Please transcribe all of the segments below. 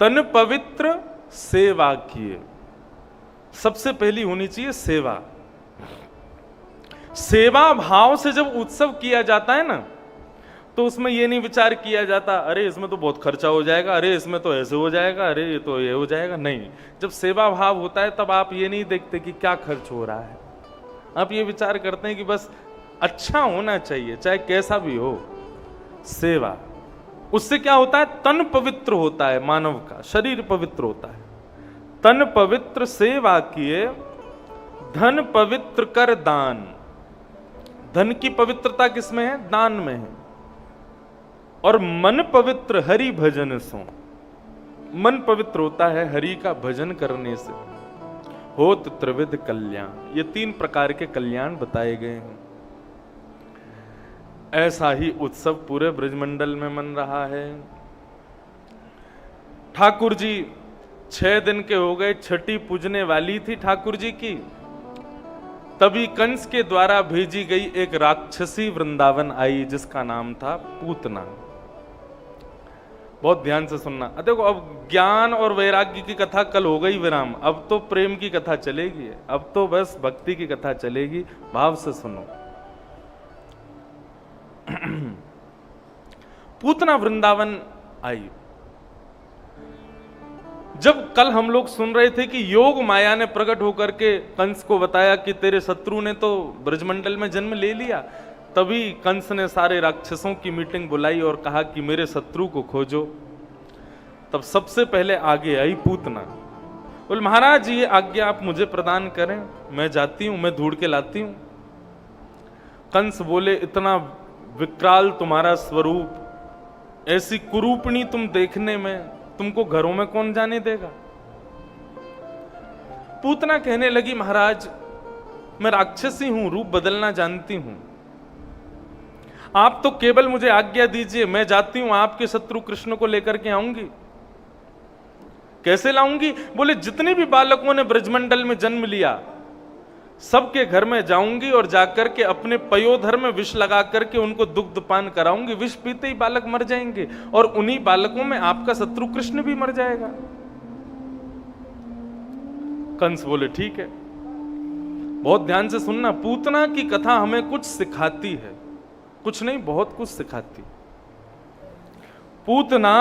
तन पवित्र सेवा किए। सबसे पहली होनी चाहिए सेवा। सेवा भाव से जब उत्सव किया जाता है ना, तो उसमें ये नहीं विचार किया जाता अरे इसमें तो बहुत खर्चा हो जाएगा, अरे इसमें तो ऐसे हो जाएगा, अरे ये तो ये हो जाएगा। नहीं, जब सेवा भाव होता है तब आप ये नहीं देखते कि क्या खर्च हो रहा है, आप ये विचार करते हैं कि बस अच्छा होना चाहिए, चाहे कैसा भी हो। सेवा, उससे क्या होता है? तन पवित्र होता है, मानव का शरीर पवित्र होता है। तन पवित्र सेवा किए, धन पवित्र कर दान। धन की पवित्रता किसमें है? दान में है। और मन पवित्र हरि भजन सो। मन पवित्र होता है हरि का भजन करने से। होत त्रिविध कल्याण, ये 3 प्रकार के कल्याण बताए गए हैं। ऐसा ही उत्सव पूरे ब्रजमंडल में मन रहा है। ठाकुर जी 6 दिन के हो गए, छठी पूजने वाली थी ठाकुर जी की, तभी कंस के द्वारा भेजी गई एक राक्षसी वृंदावन आई जिसका नाम था पूतना। बहुत ध्यान से सुनना। देखो, अब ज्ञान और वैराग्य की कथा कल हो गई विराम, अब तो प्रेम की कथा चलेगी, अब तो बस भक्ति की कथा चलेगी। भाव से सुनो। पूतना वृंदावन आई। जब कल हम लोग सुन रहे थे कि योग माया ने प्रकट होकर के कंस को बताया कि तेरे शत्रु ने तो ब्रजमंडल में जन्म ले लिया, तभी कंस ने सारे राक्षसों की मीटिंग बुलाई और कहा कि मेरे शत्रु को खोजो। तब सबसे पहले आगे आई पूतना। बोल महाराज ये आज्ञा आप मुझे प्रदान करें, मैं जाती हूं, मैं ढूंढ के लाती हूं। कंस बोले इतना विकराल तुम्हारा स्वरूप, ऐसी कुरूपणी तुम देखने में, तुमको घरों में कौन जाने देगा। पूतना कहने लगी महाराज मैं राक्षसी हूं, रूप बदलना जानती हूं, आप तो केवल मुझे आज्ञा दीजिए, मैं जाती हूं, आपके शत्रु कृष्ण को लेकर के आऊंगी। कैसे लाऊंगी? बोले जितने भी बालकों ने ब्रजमंडल में जन्म लिया सबके घर में जाऊंगी और जाकर के अपने पयोधर में विष लगा करके उनको दुग्ध पान कराऊंगी। विष पीते ही बालक मर जाएंगे और उन्हीं बालकों में आपका शत्रु कृष्ण भी मर जाएगा। कंस बोले ठीक है। बहुत ध्यान से सुनना, पूतना की कथा हमें कुछ सिखाती है, कुछ नहीं बहुत कुछ सिखाती। पूतना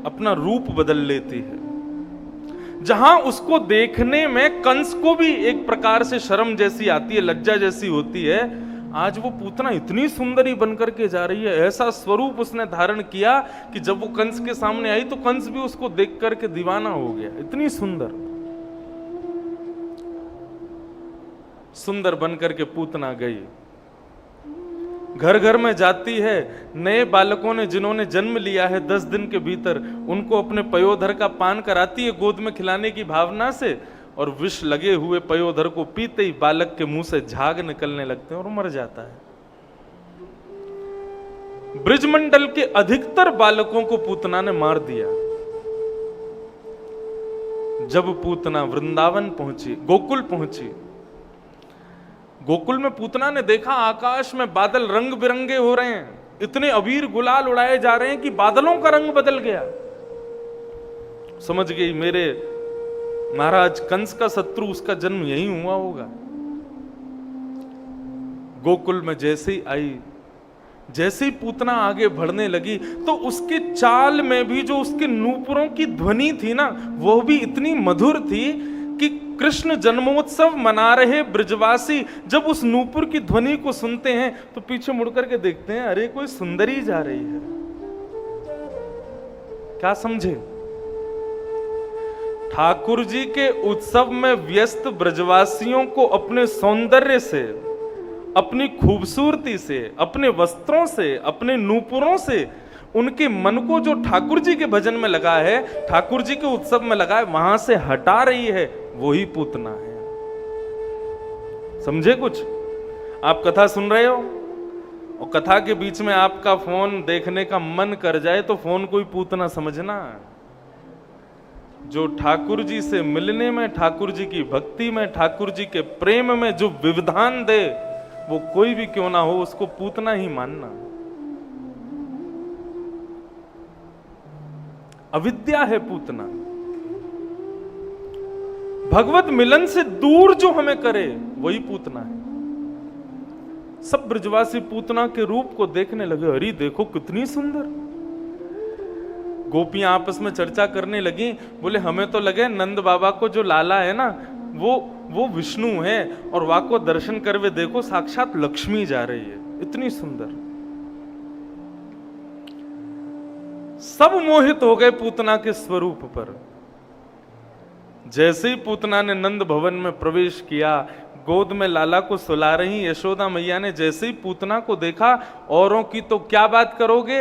अपना रूप बदल लेती है। जहां उसको देखने में कंस को भी एक प्रकार से शर्म जैसी आती है, लज्जा जैसी होती है, आज वो पूतना इतनी सुंदरी बनकर के जा रही है। ऐसा स्वरूप उसने धारण किया कि जब वो कंस के सामने आई तो कंस भी उसको देख करके दीवाना हो गया। इतनी सुंदर सुंदर बनकर के पूतना गई, घर घर में जाती है। नए बालकों ने जिन्होंने जन्म लिया है 10 दिन के भीतर, उनको अपने पयोधर का पान कराती है गोद में खिलाने की भावना से, और विष लगे हुए पयोधर को पीते ही बालक के मुंह से झाग निकलने लगते हैं और मर जाता है। ब्रजमंडल के अधिकतर बालकों को पूतना ने मार दिया। जब पूतना वृंदावन पहुंची, गोकुल पहुंची, गोकुल में पूतना ने देखा आकाश में बादल रंग बिरंगे हो रहे हैं, इतने अबीर गुलाल उड़ाए जा रहे हैं कि बादलों का रंग बदल गया। समझ गई मेरे महाराज कंस का शत्रु, उसका जन्म यही हुआ होगा। गोकुल में जैसे ही आई, जैसे ही पूतना आगे बढ़ने लगी तो उसके चाल में भी जो उसके नूपुरों की ध्वनि थी ना, वो भी इतनी मधुर थी कि कृष्ण जन्मोत्सव मना रहे ब्रजवासी जब उस नूपुर की ध्वनि को सुनते हैं तो पीछे मुड़कर के देखते हैं, अरे कोई सुंदरी जा रही है। क्या समझे? ठाकुर जी के उत्सव में व्यस्त ब्रजवासियों को अपने सौंदर्य से, अपनी खूबसूरती से, अपने वस्त्रों से, अपने नूपुरों से उनके मन को जो ठाकुर जी के भजन में लगा है, ठाकुर जी के उत्सव में लगा है, वहां से हटा रही है, वही पूतना है। समझे कुछ? आप कथा सुन रहे हो और कथा के बीच में आपका फोन देखने का मन कर जाए तो फोन कोई पूतना समझना। जो ठाकुर जी से मिलने में, ठाकुर जी की भक्ति में, ठाकुर जी के प्रेम में जो विविधान दे, वो कोई भी क्यों ना हो, उसको पूतना ही मानना। अविद्या है पूतना। भगवत मिलन से दूर जो हमें करे वही पूतना है। सब ब्रजवासी पूतना के रूप को देखने लगे, अरे देखो कितनी सुंदर। गोपियां आपस में चर्चा करने लगी, बोले हमें तो लगे नंद बाबा को जो लाला है ना वो विष्णु है, और वाको दर्शन करवे देखो साक्षात लक्ष्मी जा रही है, इतनी सुंदर। सब मोहित हो गए पूतना के स्वरूप पर। जैसे ही पूतना ने नंद भवन में प्रवेश किया, गोद में लाला को सुला रही यशोदा मैया ने जैसे ही पूतना को देखा, औरों की तो क्या बात करोगे,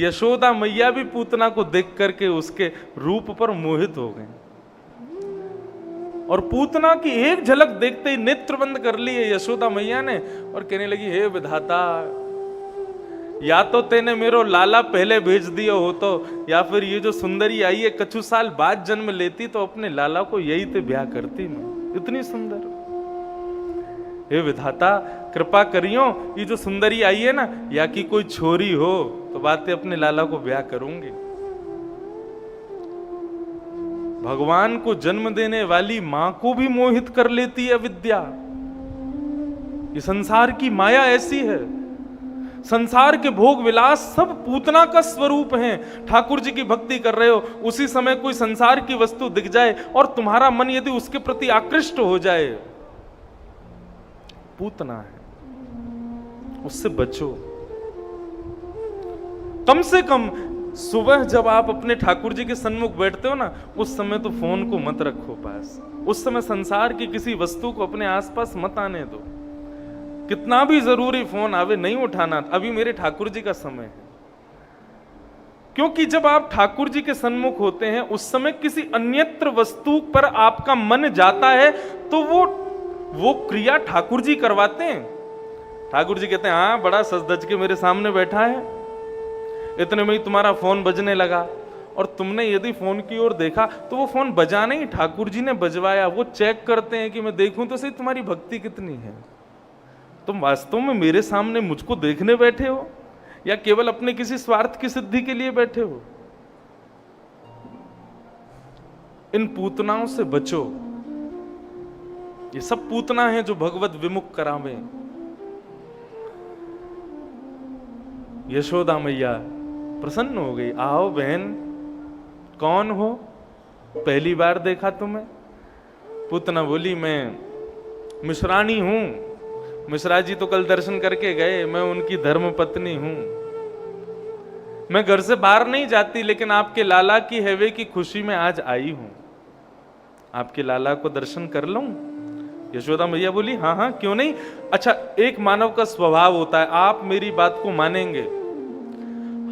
यशोदा मैया भी पूतना को देख करके उसके रूप पर मोहित हो गए। और पूतना की एक झलक देखते ही नेत्र बंद कर लिए यशोदा मैया ने और कहने लगी, हे विधाता, या तो तेने मेरो लाला पहले भेज दिया हो तो, या फिर ये जो सुंदरी आई है कछु साल बाद जन्म लेती तो अपने लाला को यही ते ब्याह करती मैं, इतनी सुंदर। हे विधाता कृपा करियो, ये जो सुंदरी आई है ना, या कि कोई छोरी हो तो बातें अपने लाला को ब्याह करूंगी। भगवान को जन्म देने वाली मां को भी मोहित कर लेती है विद्या। ये संसार की माया ऐसी है। संसार के भोग विलास सब पूतना का स्वरूप हैं। ठाकुर जी की भक्ति कर रहे हो, उसी समय कोई संसार की वस्तु दिख जाए और तुम्हारा मन यदि उसके प्रति आकृष्ट हो जाए, पूतना है, उससे बचो। कम से कम सुबह जब आप अपने ठाकुर जी के सन्मुख बैठते हो ना, उस समय तो फोन को मत रखो पास। उस समय संसार की किसी वस्तु को अपने आसपास मत आने दो। कितना भी जरूरी फोन आवे नहीं उठाना, अभी मेरे ठाकुर जी का समय है। क्योंकि जब आप ठाकुर जी के सन्मुख होते हैं, उस समय किसी अन्यत्र वस्तु पर आपका मन जाता है तो वो क्रिया ठाकुर जी करवाते हैं। ठाकुर जी कहते हैं, हाँ बड़ा सज धज के मेरे सामने बैठा है, इतने में ही तुम्हारा फोन बजने लगा, और तुमने यदि फोन की ओर देखा तो वो फोन बजा नहीं, ठाकुर जी ने बजवाया। वो चेक करते हैं कि मैं देखूं तो सही तुम्हारी भक्ति कितनी है। तुम वास्तव में मेरे सामने मुझको देखने बैठे हो या केवल अपने किसी स्वार्थ की सिद्धि के लिए बैठे हो? इन पूतनाओं से बचो। ये सब पूतना है जो भगवत विमुख करावे। यशोदा मैया प्रसन्न हो गई, आओ बहन, कौन हो, पहली बार देखा तुम्हें? पूतना बोली, मैं मिश्राणी हूं। मिश्रा जी तो कल दर्शन करके गए, मैं उनकी धर्म पत्नी हूं। मैं घर से बाहर नहीं जाती, लेकिन आपके लाला की हैवे की खुशी में आज आई हूं। आपके लाला को दर्शन कर लूं? यशोदा मैया बोली, हाँ हाँ क्यों नहीं। अच्छा, एक मानव का स्वभाव होता है, आप मेरी बात को मानेंगे,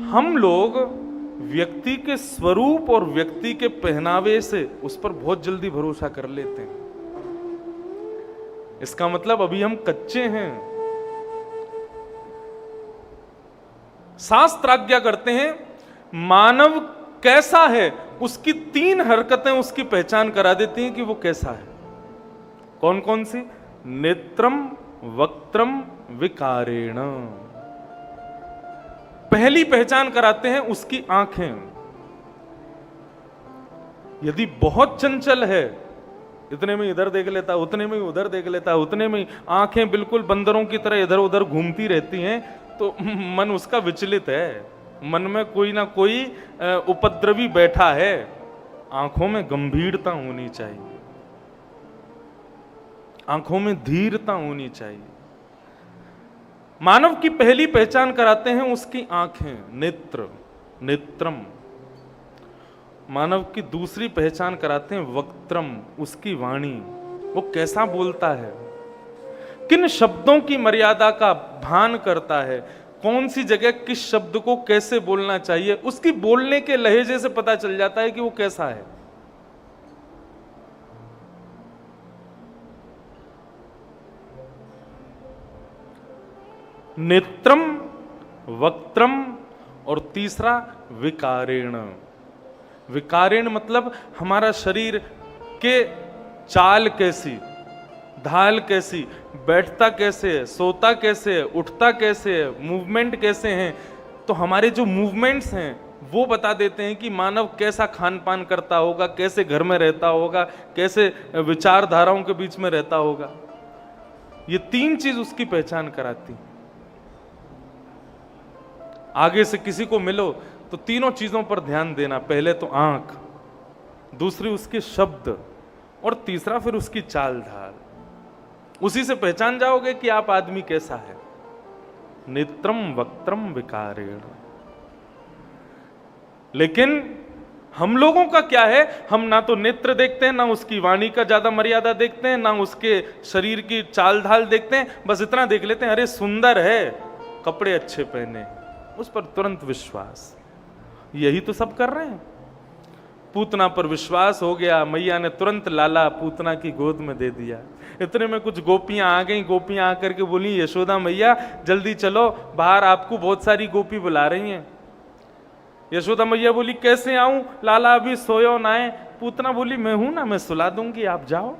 हम लोग व्यक्ति के स्वरूप और व्यक्ति के पहनावे से उस पर बहुत जल्दी भरोसा कर लेते हैं। इसका मतलब अभी हम कच्चे हैं। शास्त्र आज्ञा करते हैं, मानव कैसा है उसकी 3 हरकतें उसकी पहचान करा देती हैं कि वो कैसा है। कौन कौन सी? नेत्रम, वक्त्रम, विकारेण। पहली पहचान कराते हैं उसकी आंखें। यदि बहुत चंचल है, इतने में इधर देख लेता, उतने में उधर देख लेता, उतने में आंखें बिल्कुल बंदरों की तरह इधर उधर घूमती रहती हैं, तो मन उसका विचलित है। मन में कोई ना कोई उपद्रवी बैठा है। आंखों में गंभीरता होनी चाहिए, आंखों में धीरता होनी चाहिए। मानव की पहली पहचान कराते हैं उसकी आंखें, नेत्र, नेत्रम। मानव की दूसरी पहचान कराते हैं वक्त्रम, उसकी वाणी, वो कैसा बोलता है, किन शब्दों की मर्यादा का भान करता है, कौन सी जगह किस शब्द को कैसे बोलना चाहिए, उसकी बोलने के लहजे से पता चल जाता है कि वो कैसा है। नेत्रम, वक्त्रम और तीसरा विकारेण। विकारेण मतलब हमारा शरीर के चाल कैसी, ढाल कैसी, बैठता कैसे है, सोता कैसे है, उठता कैसे है, मूवमेंट कैसे हैं। तो हमारे जो मूवमेंट्स हैं वो बता देते हैं कि मानव कैसा खान पान करता होगा, कैसे घर में रहता होगा, कैसे विचारधाराओं के बीच में रहता होगा। ये 3 चीज उसकी पहचान कराती। आगे से किसी को मिलो तो तीनों चीजों पर ध्यान देना। पहले तो आंख, दूसरी उसके शब्द, और तीसरा फिर उसकी चाल ढाल। उसी से पहचान जाओगे कि आप आदमी कैसा है। नेत्रम वक्त्रम विकारेण। लेकिन हम लोगों का क्या है, हम ना तो नेत्र देखते हैं, ना उसकी वाणी का ज्यादा मर्यादा देखते हैं, ना उसके शरीर की चाल ढाल देखते हैं। बस इतना देख लेते हैं, अरे सुंदर है, कपड़े अच्छे पहने, उस पर तुरंत विश्वास। यही तो सब कर रहे हैं। पूतना पर विश्वास हो गया, मैया ने तुरंत लाला पूतना की गोद में दे दिया। इतने में कुछ गोपियां आ गईं। गोपियां आकर के बोली, यशोदा मैया जल्दी चलो, बाहर आपको बहुत सारी गोपी बुला रही हैं। यशोदा मैया बोली, कैसे आऊं, लाला अभी सोयो ना है। पूतना बोली, मैं हूं ना, मैं सुला दूंगी, आप जाओ।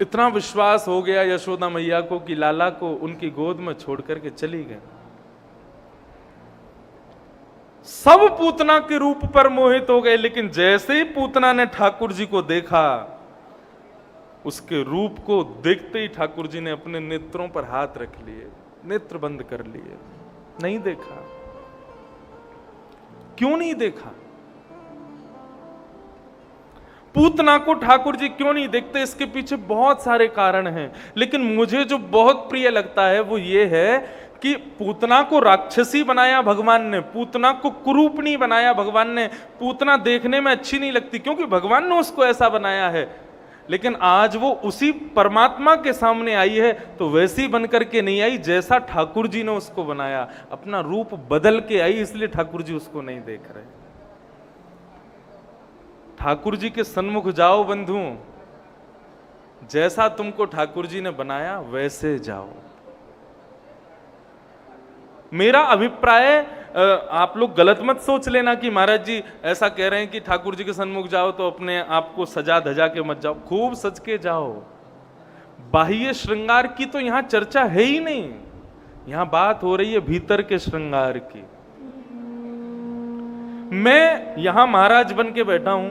इतना विश्वास हो गया यशोदा मैया को कि लाला को उनकी गोद में छोड़ करके चली गई। सब पूतना के रूप पर मोहित हो गए, लेकिन जैसे ही पूतना ने ठाकुर जी को देखा, उसके रूप को देखते ही ठाकुर जी ने अपने नेत्रों पर हाथ रख लिए, नेत्र बंद कर लिए। नहीं देखा। क्यों नहीं देखा? पूतना को ठाकुर जी क्यों नहीं देखते? इसके पीछे बहुत सारे कारण हैं, लेकिन मुझे जो बहुत प्रिय लगता है वो ये है कि पूतना को राक्षसी बनाया भगवान ने, पूतना को कुरूपणी बनाया भगवान ने। पूतना देखने में अच्छी नहीं लगती क्योंकि भगवान ने उसको ऐसा बनाया है, लेकिन आज वो उसी परमात्मा के सामने आई है तो वैसी बनकर के नहीं आई जैसा ठाकुर जी ने उसको बनाया। अपना रूप बदल के आई, इसलिए ठाकुर जी उसको नहीं देख रहे। ठाकुर जी के सन्मुख जाओ बंधुओं, जैसा तुमको ठाकुर जी ने बनाया वैसे जाओ। मेरा अभिप्राय, आप लोग गलत मत सोच लेना कि महाराज जी ऐसा कह रहे हैं कि ठाकुर जी के सन्मुख जाओ तो अपने आप को सजा धजा के मत जाओ। खूब सज के जाओ। बाह्य श्रृंगार की तो यहां चर्चा है ही नहीं, यहां बात हो रही है भीतर के श्रृंगार की। मैं यहां महाराज बन के बैठा हूं,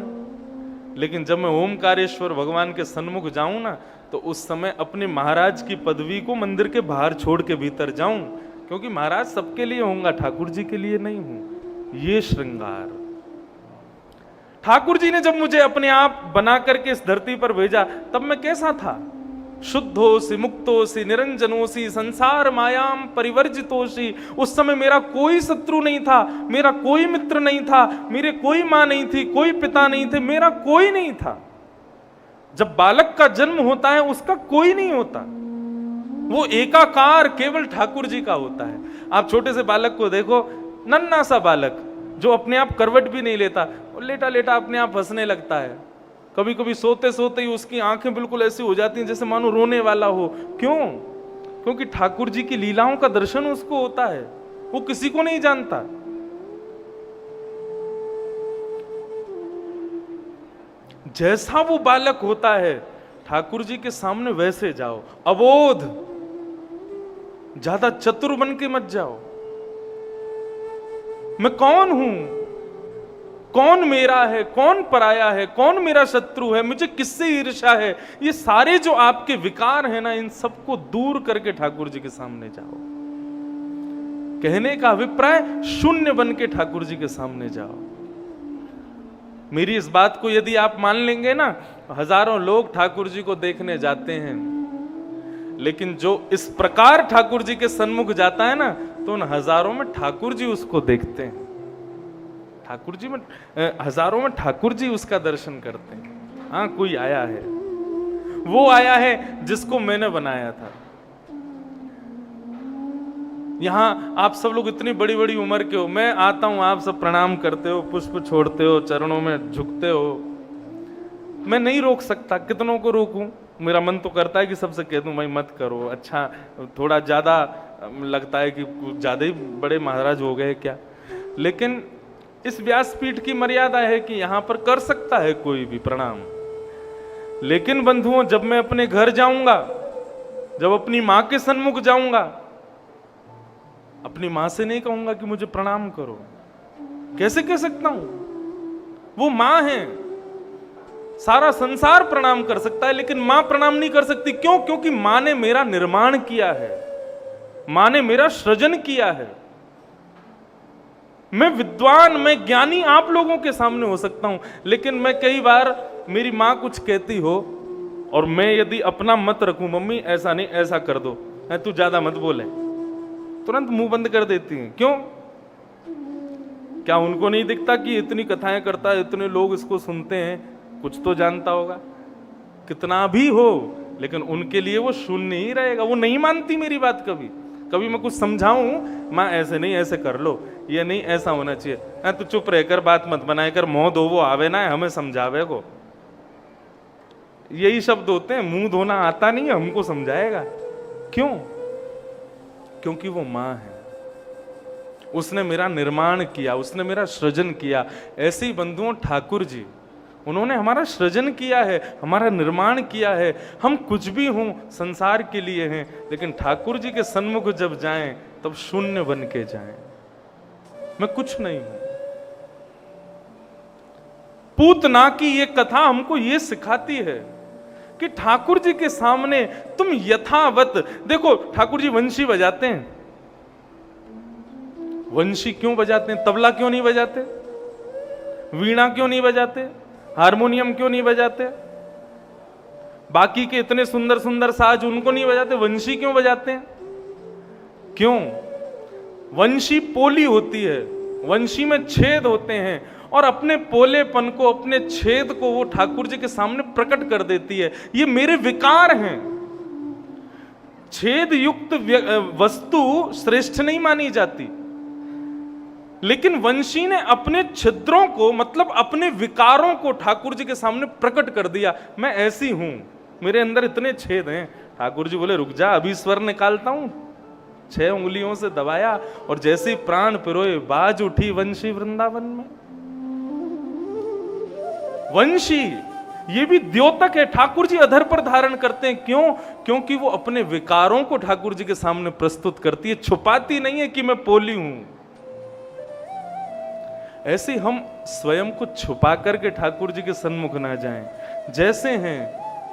लेकिन जब मैं ओमकारेश्वर भगवान के सन्मुख जाऊं ना, तो उस समय अपने महाराज की पदवी को मंदिर के बाहर छोड़ के भीतर जाऊं, क्योंकि महाराज सबके लिए होऊंगा, ठाकुर जी के लिए नहीं हूं। ये श्रृंगार ठाकुर जी ने जब मुझे अपने आप बना करके इस धरती पर भेजा, तब मैं कैसा था? शुद्धोसी मुक्तोसी निरंजनोसी संसार मायाम परिवर्जितोसी। उस समय मेरा कोई शत्रु नहीं था, मेरा कोई मित्र नहीं था, मेरे कोई मां नहीं थी, कोई पिता नहीं थे, मेरा कोई नहीं था। जब बालक का जन्म होता है उसका कोई नहीं होता, वो एकाकार केवल ठाकुर जी का होता है। आप छोटे से बालक को देखो, नन्हा सा बालक जो अपने आप करवट भी नहीं लेता, और लेटा लेटा अपने आप हंसने लगता है। कभी कभी सोते सोते ही उसकी आंखें बिल्कुल ऐसी हो जाती हैं जैसे मानो रोने वाला हो। क्यों? क्योंकि ठाकुर जी की लीलाओं का दर्शन उसको होता है, वो किसी को नहीं जानता। जैसा वो बालक होता है ठाकुर जी के सामने वैसे जाओ, अबोध, ज्यादा चतुर बन के मत जाओ। मैं कौन हूं, कौन मेरा है, कौन पराया है, कौन मेरा शत्रु है, मुझे किससे ईर्ष्या है, ये सारे जो आपके विकार हैं ना, इन सबको दूर करके ठाकुर जी के सामने जाओ। कहने का अभिप्राय, शून्य बन के ठाकुर जी के सामने जाओ। मेरी इस बात को यदि आप मान लेंगे ना, हजारों लोग ठाकुर जी को देखने जाते हैं, लेकिन जो इस प्रकार ठाकुर जी के सन्मुख जाता है ना, तो उन हजारों में ठाकुर जी उसको देखते हैं। ठाकुर जी में, हजारों में ठाकुर जी उसका दर्शन करते हैं। हाँ, कोई आया है, वो आया है जिसको मैंने बनाया था। यहां आप सब लोग इतनी बड़ी बड़ी उम्र के हो, मैं आता हूं, आप सब प्रणाम करते हो, पुष्प छोड़ते हो, चरणों में झुकते हो। मैं नहीं रोक सकता, कितनों को रोकूं? मेरा मन तो करता है कि सबसे कह दूं भाई मत करो, अच्छा थोड़ा ज्यादा लगता है कि कुछ ज्यादा ही बड़े महाराज हो गए क्या। लेकिन इस व्यासपीठ की मर्यादा है कि यहां पर कर सकता है कोई भी प्रणाम। लेकिन बंधुओं, जब मैं अपने घर जाऊंगा, जब अपनी मां के सन्मुख जाऊंगा, अपनी मां से नहीं कहूंगा कि मुझे प्रणाम करो, कैसे कह सकता हूं? वो मां है, सारा संसार प्रणाम कर सकता है लेकिन मां प्रणाम नहीं कर सकती। क्यों? क्योंकि मां ने मेरा निर्माण किया है, मां ने मेरा सृजन किया है। मैं विद्वान, मैं ज्ञानी आप लोगों के सामने हो सकता हूं, लेकिन मैं कई बार मेरी मां कुछ कहती हो और मैं यदि अपना मत रखूं, मम्मी ऐसा नहीं ऐसा कर दो, तू ज्यादा मत बोले, तुरंत मुंह बंद कर देती हैं। क्यों? क्या उनको नहीं दिखता कि इतनी कथाएं करता है, इतने लोग इसको सुनते हैं, कुछ तो जानता होगा? कितना भी हो लेकिन उनके लिए वो शून्य ही रहेगा। वो नहीं मानती मेरी बात कभी। कभी मैं कुछ समझाऊं, मां ऐसे नहीं ऐसे कर लो, ये नहीं ऐसा होना चाहिए, तू चुप रहकर बात मत बनाए कर, मोह दो वो आवे ना हमें समझावे को। यही शब्द होते हैं, मुंह धोना आता नहीं है, हमको समझाएगा। क्यों? क्योंकि वो मां है, उसने मेरा निर्माण किया, उसने मेरा सृजन किया। ऐसे ही बंधुओं ठाकुर जी, उन्होंने हमारा सृजन किया है, हमारा निर्माण किया है। हम कुछ भी हों संसार के लिए हैं, लेकिन ठाकुर जी के सन्मुख जब जाएं तब शून्य बन के जाएं। मैं कुछ नहीं हूं। पूतना की ये कथा हमको ये सिखाती है कि ठाकुर जी के सामने तुम यथावत देखो। ठाकुर जी वंशी बजाते हैं, वंशी क्यों बजाते हैं? तबला क्यों नहीं बजाते? वीणा क्यों नहीं बजाते? हारमोनियम क्यों नहीं बजाते? बाकी के इतने सुंदर सुंदर साज उनको नहीं बजाते, वंशी क्यों बजाते हैं? क्यों? वंशी पोली होती है, वंशी में छेद होते हैं और अपने पोलेपन को, अपने छेद को वो ठाकुर जी के सामने प्रकट कर देती है। ये मेरे विकार हैं। छेद युक्त वस्तु श्रेष्ठ नहीं मानी जाती, लेकिन वंशी ने अपने छिद्रों को, मतलब अपने विकारों को ठाकुर जी के सामने प्रकट कर दिया। मैं ऐसी हूं, मेरे अंदर इतने छेद हैं। ठाकुर जी बोले रुक जा, अभी स्वर निकालता हूं। 6 उंगलियों से दबाया और जैसे ही प्राण पिरोए, बाज उठी वंशी वृंदावन में। वंशी ये भी द्योतक है, ठाकुर जी अधर पर धारण करते हैं। क्यों? क्योंकि वो अपने विकारों को ठाकुर जी के सामने प्रस्तुत करती है, छुपाती नहीं है कि मैं पोली हूं। ऐसे हम स्वयं को छुपा करके ठाकुर जी के सन्मुख ना जाएं। जैसे हैं,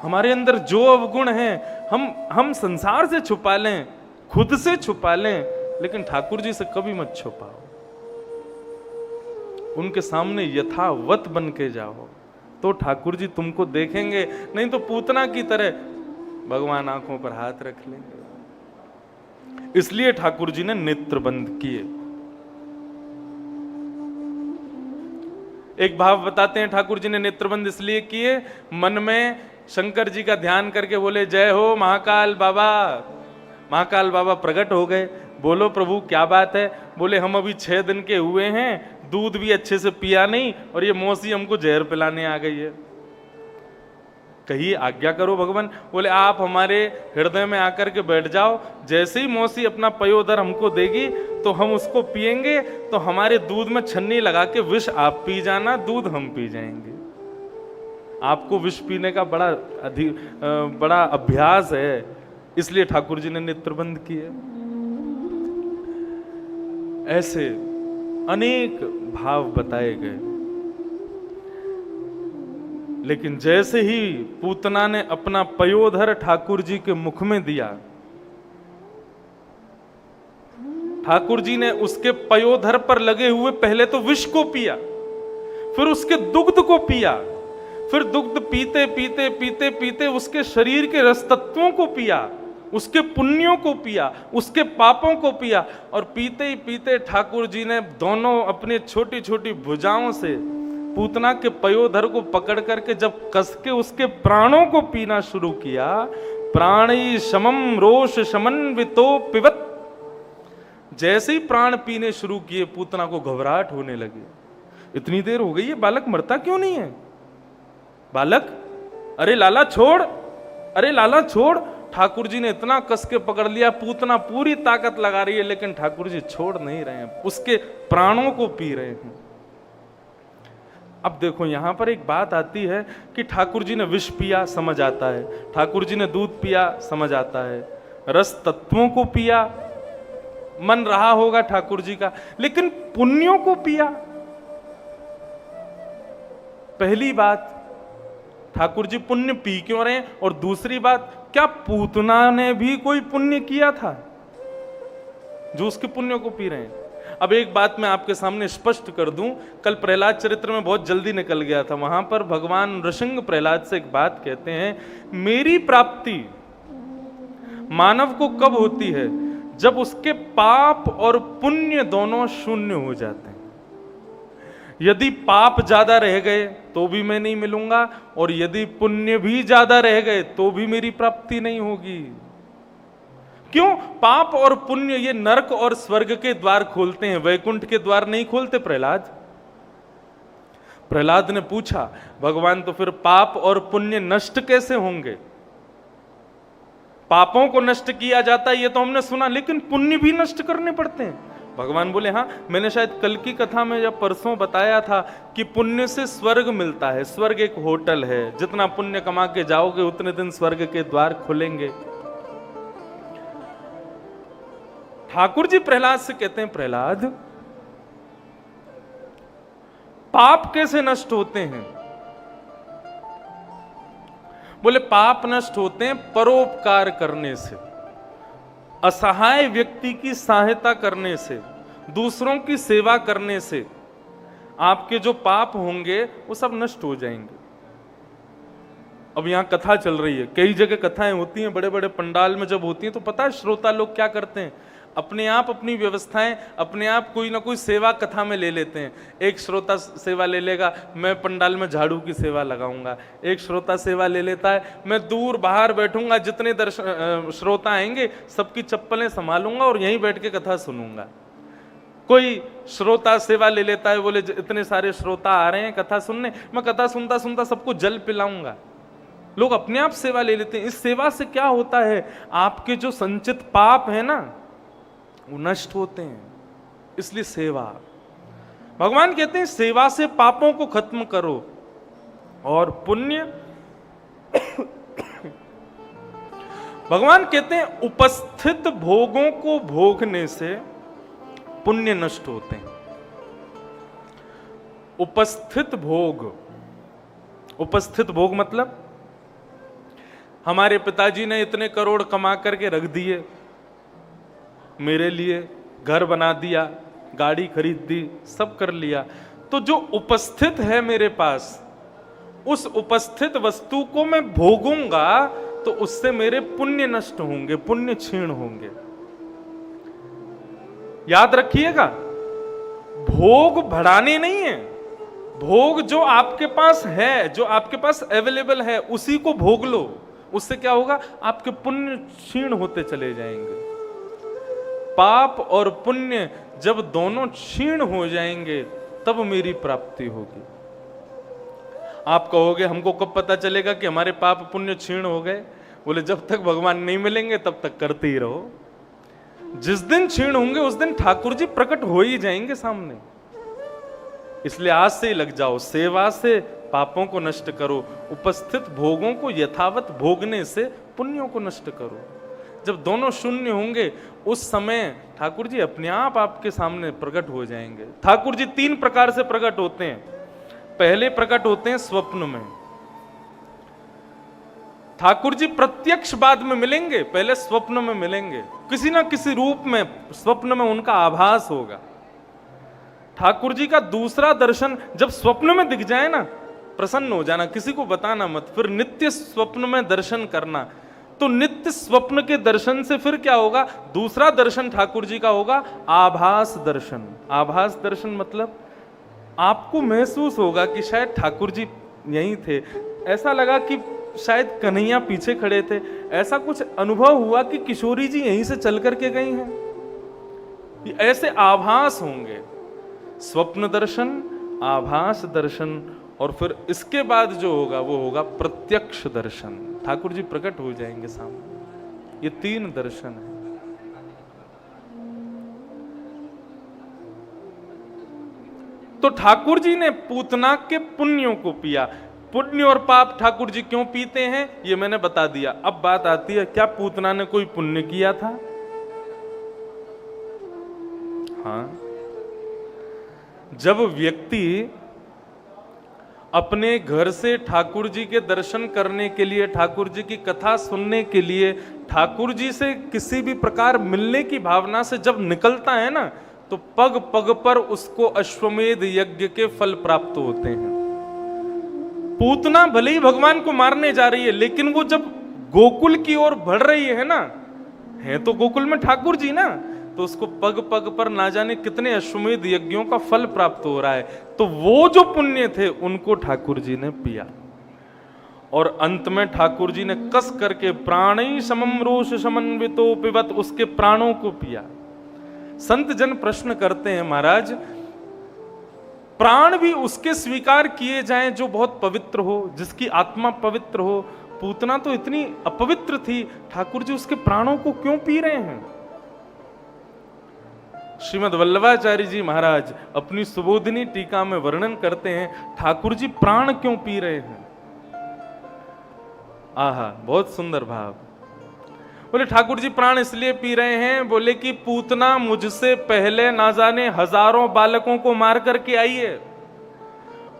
हमारे अंदर जो अवगुण हैं हम संसार से छुपा लें, खुद से छुपा लें, लेकिन ठाकुर जी से कभी मत छुपाओ। उनके सामने यथावत बन के जाओ तो ठाकुर जी तुमको देखेंगे, नहीं तो पूतना की तरह भगवान आंखों पर हाथ रख लेंगे। इसलिए ठाकुर जी ने नेत्र बंद किए। एक भाव बताते हैं, ठाकुर जी ने नेत्रबंद इसलिए किए, मन में शंकर जी का ध्यान करके बोले जय हो महाकाल बाबा। महाकाल बाबा प्रकट हो गए। बोलो प्रभु क्या बात है? बोले हम अभी 6 दिन के हुए हैं, दूध भी अच्छे से पिया नहीं और ये मौसी हमको जहर पिलाने आ गई है, कहिए आज्ञा करो भगवान। बोले आप हमारे हृदय में आकर के बैठ जाओ, जैसे ही मौसी अपना पयोदर हमको देगी तो हम उसको पिएंगे, तो हमारे दूध में छन्नी लगा के विष आप पी जाना, दूध हम पी जाएंगे। आपको विष पीने का बड़ा अभ्यास है, इसलिए ठाकुर जी ने नेत्रबंद किए। ऐसे अनेक भाव बताए गए, लेकिन जैसे ही पूतना ने अपना पयोधर ठाकुर जी के मुख में दिया, ठाकुर जी ने उसके पयोधर पर लगे हुए पहले तो विष को पिया, फिर उसके दुग्ध को पिया, फिर दुग्ध पीते पीते पीते पीते उसके शरीर के रस तत्वों को पिया, उसके पुण्यों को पिया, उसके पापों को पिया, और पीते ही पीते ठाकुर जी ने दोनों अपनी छोटी छोटी भुजाओं से पूतना के पयोधर को पकड़ करके जब कस के उसके प्राणों को पीना शुरू किया, प्राणी शमम रोष समन्वितो पिबत, जैसे ही प्राण पीने शुरू किए पूतना को घबराहट होने लगी। इतनी देर हो गई है, बालक मरता क्यों नहीं है? बालक, अरे लाला छोड़, अरे लाला छोड़। ठाकुर जी ने इतना कस के पकड़ लिया, पूतना पूरी ताकत लगा रही है, लेकिन ठाकुर जी छोड़ नहीं रहे हैं, उसके प्राणों को पी रहे हैं। अब देखो यहां पर एक बात आती है कि ठाकुर जी ने विष पिया, समझ आता है, ठाकुर जी ने दूध पिया, समझ आता है, रस तत्वों को पिया, मन रहा होगा ठाकुर जी का, लेकिन पुण्यों को पिया। पहली बात, ठाकुर जी पुण्य पी क्यों रहे हैं? और दूसरी बात, क्या पूतना ने भी कोई पुण्य किया था जो उसके पुण्यों को पी रहे हैं? अब एक बात मैं आपके सामने स्पष्ट कर दूं, कल प्रहलाद चरित्र में बहुत जल्दी निकल गया था, वहां पर भगवान नृसिंह प्रहलाद से एक बात कहते हैं, मेरी प्राप्ति मानव को कब होती है? जब उसके पाप और पुण्य दोनों शून्य हो जाते हैं। यदि पाप ज्यादा रह गए तो भी मैं नहीं मिलूंगा, और यदि पुण्य भी ज्यादा रह गए तो भी मेरी प्राप्ति नहीं होगी। क्यों? पाप और पुण्य ये नरक और स्वर्ग के द्वार खोलते हैं, वैकुंठ के द्वार नहीं खोलते। प्रहलाद ने पूछा, भगवान तो फिर पाप और पुण्य नष्ट कैसे होंगे? पापों को नष्ट किया जाता है ये तो हमने सुना, लेकिन पुण्य भी नष्ट करने पड़ते हैं। भगवान बोले, हाँ, मैंने शायद कल की कथा में या परसों बताया था कि पुण्य से स्वर्ग मिलता है। स्वर्ग एक होटल है, जितना पुण्य कमा के जाओगे उतने दिन स्वर्ग के द्वार खुलेंगे। ठाकुर जी प्रहलाद से कहते हैं, प्रहलाद, पाप कैसे नष्ट होते हैं? बोले, पाप नष्ट होते हैं परोपकार करने से, असहाय व्यक्ति की सहायता करने से, दूसरों की सेवा करने से। आपके जो पाप होंगे वो सब नष्ट हो जाएंगे। अब यहां कथा चल रही है, कई जगह कथाएं होती हैं, बड़े बड़े पंडाल में जब होती हैं तो पता है श्रोता लोग क्या करते हैं? अपने आप अपनी व्यवस्थाएं अपने आप कोई ना कोई सेवा कथा में ले लेते हैं। एक श्रोता सेवा ले लेगा, मैं पंडाल में झाड़ू की सेवा लगाऊंगा। एक श्रोता सेवा ले लेता है, मैं दूर बाहर बैठूंगा, जितने श्रोता आएंगे सबकी चप्पलें संभालूंगा और यहीं बैठ के कथा सुनूंगा। कोई श्रोता सेवा ले लेता है, बोले इतने सारे श्रोता आ रहे हैं कथा सुनने, मैं कथा सुनता सुनता सबको जल पिलाऊंगा। लोग अपने आप सेवा ले लेते हैं। इस सेवा से क्या होता है? आपके जो संचित पाप है ना वो नष्ट होते हैं। इसलिए सेवा, भगवान कहते हैं सेवा से पापों को खत्म करो, और पुण्य भगवान कहते हैं उपस्थित भोगों को भोगने से पुण्य नष्ट होते हैं। उपस्थित भोग, उपस्थित भोग मतलब हमारे पिताजी ने इतने करोड़ कमा करके रख दिए मेरे लिए, घर बना दिया, गाड़ी खरीद दी, सब कर लिया, तो जो उपस्थित है मेरे पास, उस उपस्थित वस्तु को मैं भोगूंगा तो उससे मेरे पुण्य नष्ट होंगे, पुण्य क्षीण होंगे। याद रखिएगा, भोग बढ़ाने नहीं है, भोग जो आपके पास है, जो आपके पास अवेलेबल है उसी को भोग लो। उससे क्या होगा? आपके पुण्य क्षीण होते चले जाएंगे। पाप और पुण्य जब दोनों क्षीण हो जाएंगे तब मेरी प्राप्ति होगी। आप कहोगे हमको कब पता चलेगा कि हमारे पाप पुण्य क्षीण हो गए? बोले जब तक भगवान नहीं मिलेंगे तब तक करते ही रहो। जिस दिन क्षीण होंगे उस दिन ठाकुर जी प्रकट हो ही जाएंगे सामने। इसलिए आज से ही लग जाओ, सेवा से पापों को नष्ट करो, उपस्थित भोगों को यथावत भोगने से पुण्यों को नष्ट करो। जब दोनों शून्य होंगे उस समय ठाकुर जी अपने आप आपके सामने प्रकट हो जाएंगे। ठाकुर जी 3 प्रकार से प्रकट होते हैं। पहले प्रकट होते हैं स्वप्न में। ठाकुर जी प्रत्यक्ष बाद में मिलेंगे, पहले स्वप्न में मिलेंगे, किसी ना किसी रूप में स्वप्न में उनका आभास होगा। ठाकुर जी का दूसरा दर्शन जब स्वप्न में दिख जाए ना, प्रसन्न हो जाना, किसी को बताना मत, फिर नित्य स्वप्न में दर्शन करना। तो नित्य स्वप्न के दर्शन से फिर क्या होगा? दूसरा दर्शन ठाकुर जी का होगा आभास दर्शन। आभास दर्शन मतलब आपको महसूस होगा कि शायद ठाकुर जी यहीं थे, ऐसा लगा कि शायद कन्हैया पीछे खड़े थे, ऐसा कुछ अनुभव हुआ कि किशोरी जी यहीं से चल करके गई हैं। ऐसे आभास होंगे, स्वप्न दर्शन, आभास दर्शन, और फिर इसके बाद जो होगा वो होगा प्रत्यक्ष दर्शन। ठाकुर जी प्रकट हो जाएंगे सामने। ये 3 दर्शन है। तो ठाकुर जी ने पूतना के पुण्यों को पिया। पुण्य और पाप ठाकुर जी क्यों पीते हैं ये मैंने बता दिया। अब बात आती है, क्या पूतना ने कोई पुण्य किया था? हाँ, जब व्यक्ति अपने घर से ठाकुर जी के दर्शन करने के लिए, ठाकुर जी की कथा सुनने के लिए, ठाकुर जी से किसी भी प्रकार मिलने की भावना से जब निकलता है ना, तो पग पग पर उसको अश्वमेध यज्ञ के फल प्राप्त होते हैं। पूतना भले ही भगवान को मारने जा रही है, लेकिन वो जब गोकुल की ओर बढ़ रही है ना, है तो गोकुल में ठाकुर जी ना, तो उसको पग पग पर ना जाने कितने अश्वमेध यज्ञों का फल प्राप्त हो रहा है। तो वो जो पुण्य थे उनको ठाकुर जी ने पिया, और अंत में ठाकुर जी ने कस करके प्राणी समम रोष समन्वितो पिबत, उसके प्राणों को पिया। संत जन प्रश्न करते हैं, महाराज प्राण भी उसके स्वीकार किए जाएं जो बहुत पवित्र हो, जिसकी आत्मा पवित्र हो। पूतना तो इतनी अपवित्र थी, ठाकुर जी उसके प्राणों को क्यों पी रहे हैं? श्रीमद् वल्लभाचार्य जी महाराज अपनी सुबोधिनी टीका में वर्णन करते हैं, ठाकुर जी प्राण क्यों पी रहे हैं। आहा, बहुत सुंदर भाव। बोले ठाकुर जी प्राण इसलिए पी रहे हैं, बोले कि पूतना मुझसे पहले ना जाने हजारों बालकों को मार करके आई है।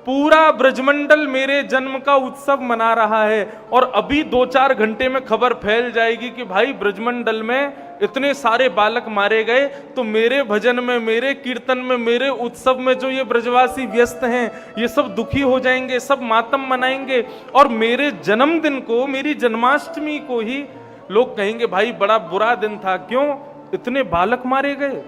पूरा ब्रजमंडल मेरे जन्म का उत्सव मना रहा है, और अभी 2-4 घंटे में खबर फैल जाएगी कि भाई ब्रजमंडल में इतने सारे बालक मारे गए, तो मेरे भजन में, मेरे कीर्तन में, मेरे उत्सव में जो ये ब्रजवासी व्यस्त हैं, ये सब दुखी हो जाएंगे, सब मातम मनाएंगे, और मेरे जन्मदिन को, मेरी जन्माष्टमी को ही लोग कहेंगे भाई बड़ा बुरा दिन था, क्यों इतने बालक मारे गए।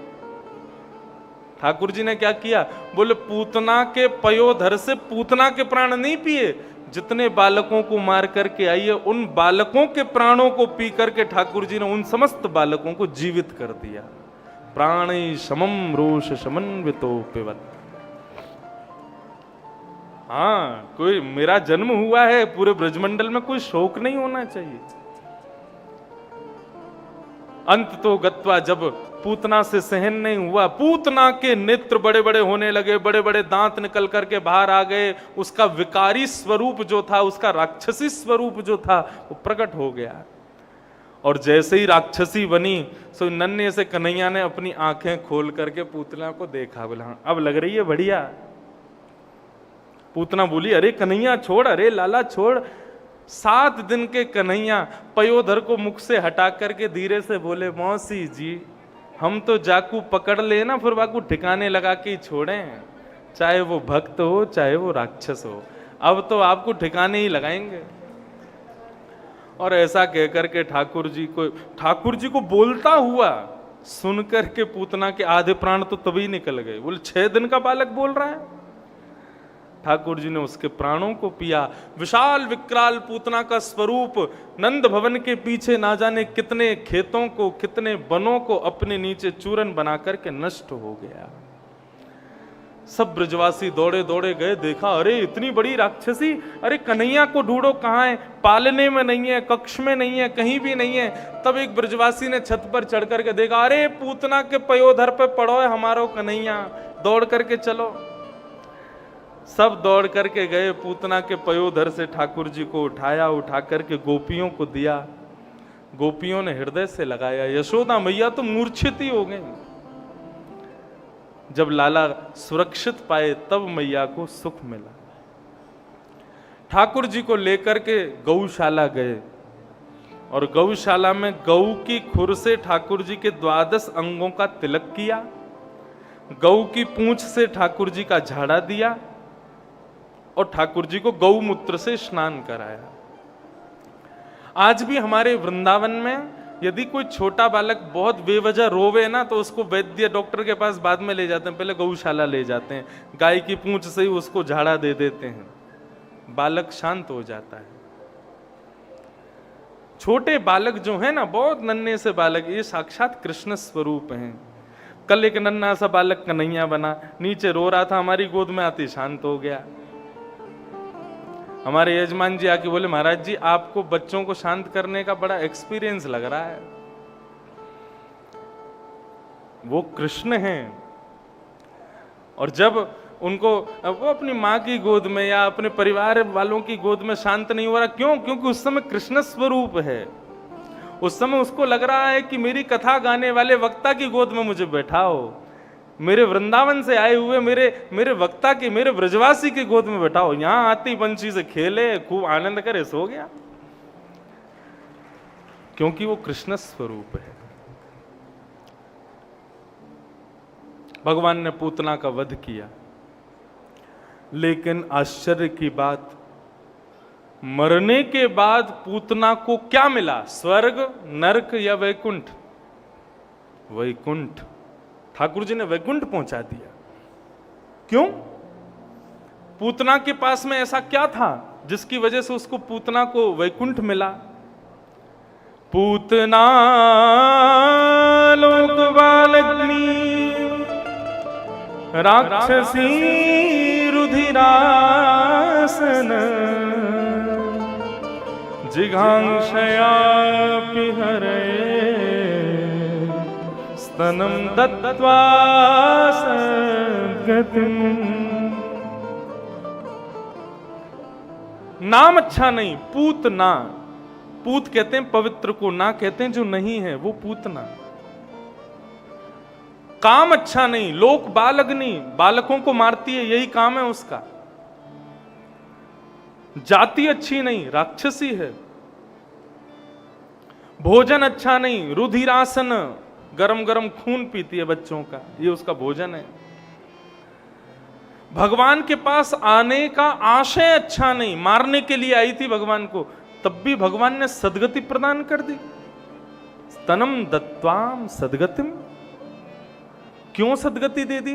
ठाकुर जी ने क्या किया, बोले पूतना के पयोधर से पूतना के प्राण नहीं पिए, जितने बालकों को मार करके आई है उन बालकों के प्राणों को पी करके ठाकुर जी ने उन समस्त बालकों को जीवित कर दिया। प्राणी समम रोष समन्वितो पिबत। हाँ, कोई मेरा जन्म हुआ है, पूरे ब्रजमंडल में कोई शोक नहीं होना चाहिए। अंत तो गत्वा, जब पूतना से सहन नहीं हुआ, पूतना के नेत्र बड़े बड़े होने लगे, बड़े बड़े दांत निकल करके बाहर आ गए, उसका विकारी स्वरूप जो था, उसका राक्षसी स्वरूप जो था वो प्रकट हो गया। और जैसे ही राक्षसी बनी, सो नन्हे से कन्हैया ने अपनी आंखें खोल करके पूतना को देखा, बोला हाँ अब लग रही है बढ़िया। पूतना बोली अरे कन्हैया छोड़, अरे लाला छोड़। 7 दिन के कन्हैया पयोधर को मुख से हटा करके धीरे से बोले, मौसी जी हम तो जाकू पकड़ ले ना, फिर बाकू ठिकाने लगा के ही छोड़ें, चाहे वो भक्त हो चाहे वो राक्षस हो, अब तो आपको ठिकाने ही लगाएंगे। और ऐसा कहकर के ठाकुर जी को बोलता हुआ सुनकर के पूतना के आधे प्राण तो तभी निकल गए। बोले 6 दिन का बालक बोल रहा है। ठाकुर जी ने उसके प्राणों को पिया। विशाल विकराल पूतना का स्वरूप नंद भवन के पीछे ना जाने कितने खेतों को, कितने वनों को अपने नीचे चूरन बना करके नष्ट हो गया। सब ब्रजवासी दौड़े दौड़े गए, देखा अरे इतनी बड़ी राक्षसी, अरे कन्हैया को ढूंढो, कहाँ है, पालने में नहीं है, कक्ष में नहीं है, कहीं भी नहीं है। तब एक ब्रजवासी ने छत पर चढ़ करके देखा, अरे पूतना के पयोधर पे पड़ो है हमारो कन्हैया, दौड़ करके चलो। सब दौड़ करके गए, पूतना के पयोधर से ठाकुर जी को उठाया, उठा करके गोपियों को दिया। गोपियों ने हृदय से लगाया। यशोदा मैया तो मूर्छित ही हो गई। जब लाला सुरक्षित पाए तब मैया को सुख मिला। ठाकुर जी को लेकर के गौशाला गए, और गौशाला में गऊ की खुर से ठाकुर जी के 12 अंगों का तिलक किया, गऊ की पूंछ से ठाकुर जी का झाड़ा दिया, और ठाकुर जी को गौमूत्र से स्नान कराया। आज भी हमारे वृंदावन में यदि कोई छोटा बालक बहुत बेवजह रोवे ना, तो उसको वैद्य डॉक्टर के पास बाद में ले जाते हैं, पहले गौशाला ले जाते हैं, गाय की पूंछ से ही उसको झाड़ा दे देते हैं, बालक शांत हो जाता है। छोटे बालक जो है ना, बहुत नन्हे से बालक, ये साक्षात कृष्ण स्वरूप हैं। कल एक नन्हा सा बालक कन्हैया बना, नीचे रो रहा था, हमारी गोद में आती शांत हो गया। हमारे यजमान जी आके बोले, महाराज जी आपको बच्चों को शांत करने का बड़ा एक्सपीरियंस लग रहा है। वो कृष्ण हैं, और जब उनको वो अपनी माँ की गोद में या अपने परिवार वालों की गोद में शांत नहीं हो रहा, क्यों? क्योंकि उस समय कृष्ण स्वरूप है। उस समय उसको लग रहा है कि मेरी कथा गाने वाले वक्ता की गोद में मुझे बैठाओ, मेरे वृंदावन से आए हुए मेरे वक्ता के, मेरे ब्रजवासी के गोद में बैठाओ, यहां आती पंछी से खेले, खूब आनंद करे, सो गया। क्योंकि वो कृष्ण स्वरूप है। भगवान ने पूतना का वध किया, लेकिन आश्चर्य की बात, मरने के बाद पूतना को क्या मिला? स्वर्ग, नरक या वैकुंठ? वैकुंठ। ठाकुर जी ने वैकुंठ पहुंचा दिया। क्यों? पूतना के पास में ऐसा क्या था जिसकी वजह से उसको पूतना को वैकुंठ मिला? पूतना लोक बालग्नि राक्षसी रुधिरासन जिघांक्षया पिहरे स्तनम दत्त्वा सद्गतिम्। नाम अच्छा नहीं, पूतना। पूत कहते हैं पवित्र को, ना कहते हैं जो नहीं है, वो पूतना। काम अच्छा नहीं, लोक बालग्नि, बालकों को मारती है, यही काम है उसका। जाति अच्छी नहीं, राक्षसी है। भोजन अच्छा नहीं, रुधिरासन, गरम गरम खून पीती है बच्चों का, ये उसका भोजन है। भगवान के पास आने का आशय अच्छा नहीं, मारने के लिए आई थी भगवान को, तब भी भगवान ने सदगति प्रदान कर दी। स्तनम दत्त्वाम सदगतिम। क्यों सदगति दे दी?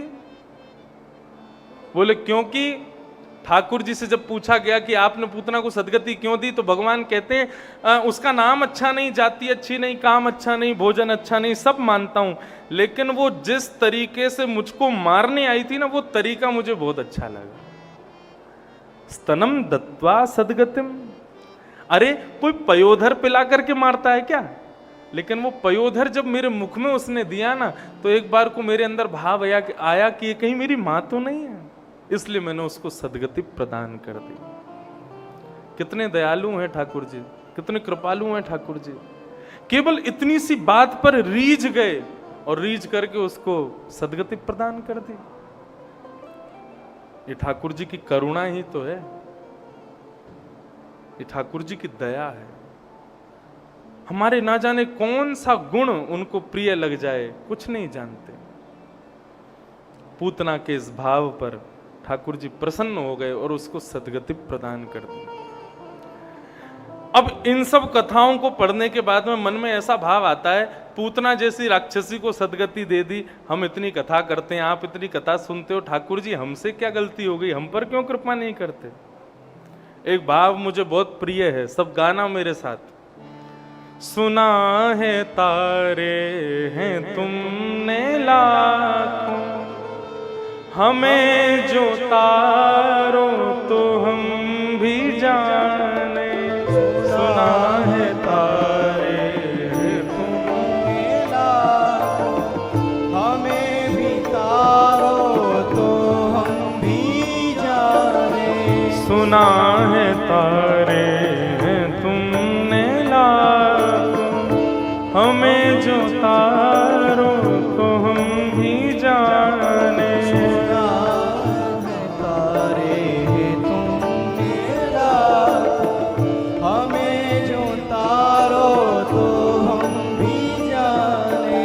बोले क्योंकि ठाकुर जी से जब पूछा गया कि आपने पूतना को सदगति क्यों दी, तो भगवान कहते हैं उसका नाम अच्छा नहीं, जाति अच्छी नहीं, काम अच्छा नहीं, भोजन अच्छा नहीं, सब मानता हूं, लेकिन वो जिस तरीके से मुझको मारने आई थी ना, वो तरीका मुझे बहुत अच्छा लगा। स्तनम दत्त्वा सदगतिम। अरे कोई पयोधर पिला करके मारता है क्या? लेकिन वो पयोधर जब मेरे मुख में उसने दिया ना, तो एक बार को मेरे अंदर भाव आया कि ये कहीं मेरी मां तो नहीं है, इसलिए मैंने उसको सदगति प्रदान कर दी। कितने दयालु हैं ठाकुर जी, कितने कृपालु हैं ठाकुर जी। केवल इतनी सी बात पर रीझ गए और रीझ करके उसको सदगति प्रदान कर दी। ये ठाकुर जी की करुणा ही तो है, ये ठाकुर जी की दया है। हमारे ना जाने कौन सा गुण उनको प्रिय लग जाए, कुछ नहीं जानते। पूतना के इस भाव पर ठाकुर जी प्रसन्न हो गए और उसको सदगति प्रदान कर दी। अब इन सब कथाओं को पढ़ने के बाद में मन में ऐसा भाव आता है, पूतना जैसी राक्षसी को सदगति दे दी, हम इतनी कथा करते हैं, आप इतनी कथा सुनते हो, ठाकुर जी हमसे क्या गलती हो गई, हम पर क्यों कृपा नहीं करते? एक भाव मुझे बहुत प्रिय है, सब गाना मेरे साथ। सुना है तारे हैं तुमने लाखों, हमें जो तारो तो हम भी जाने। सुना है तारे हैं तुमने लाखों, हमें भी तारो तो हम भी जाने। सुना है तारे हैं तुमने लाखों, हमें जो तारो तो हम भी जाने। सुना है तारे हैं तुमने लाखों, हमें जो तारो तो हम भी जाने।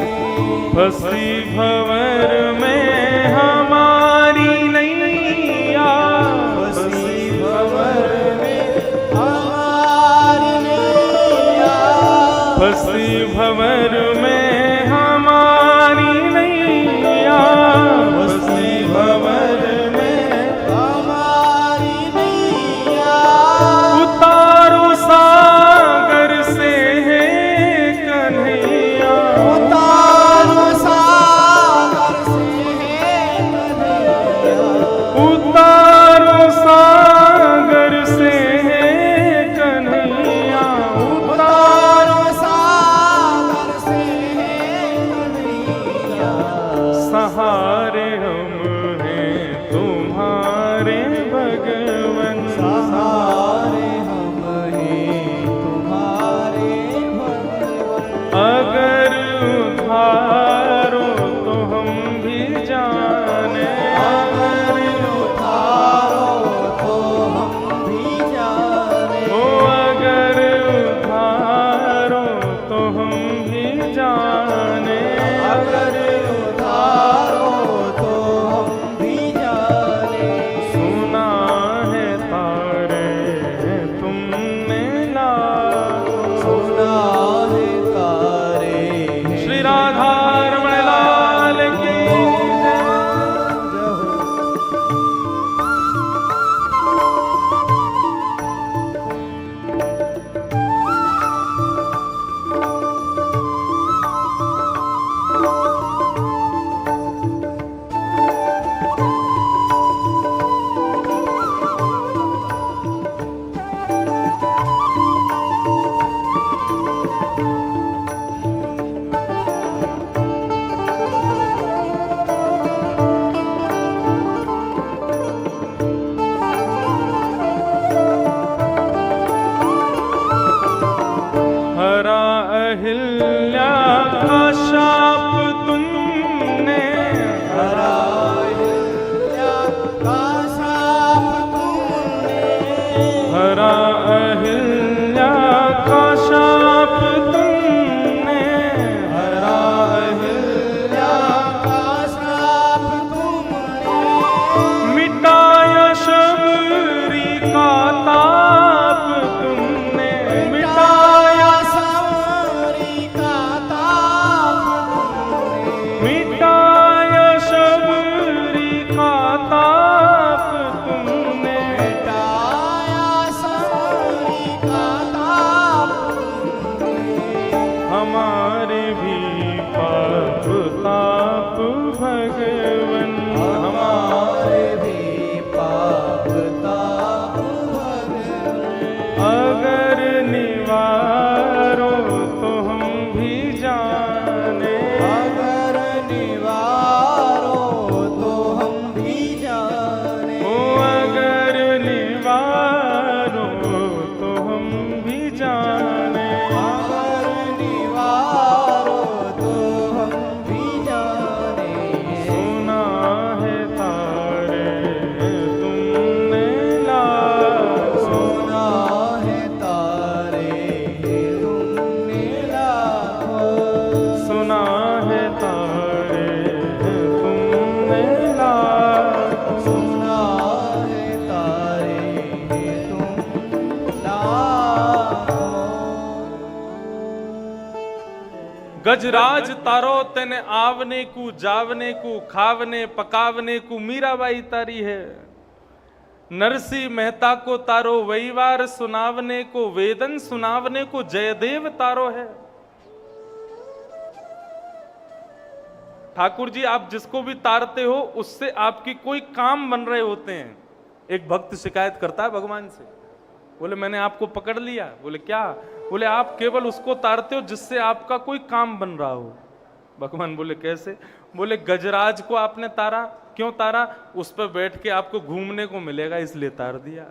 फंसी भंवर में हमारी नैया, फंसी भंवर में हमारी नैया। फंसी भंवर में हमारी नैया, फंसी भंवर में हमारी नैया। उतारो सागर से है कन्हैया, उतारो सागर गजराज तारो तेने आवने को जावने को खावने पकावने को मीराबाई तारी है। नरसी मेहता को तारो वहीवार सुनावने को वेदन सुनावने को जयदेव तारो है। ठाकुर जी आप जिसको भी तारते हो उससे आपकी कोई काम बन रहे होते हैं। एक भक्त शिकायत करता है भगवान से, बोले मैंने आपको पकड़ लिया। बोले क्या? बोले आप केवल उसको तारते हो जिससे आपका कोई काम बन रहा हो। भगवान बोले कैसे? बोले गजराज को आपने तारा, क्यों तारा? उस पर बैठ के आपको घूमने को मिलेगा इसलिए तार दिया।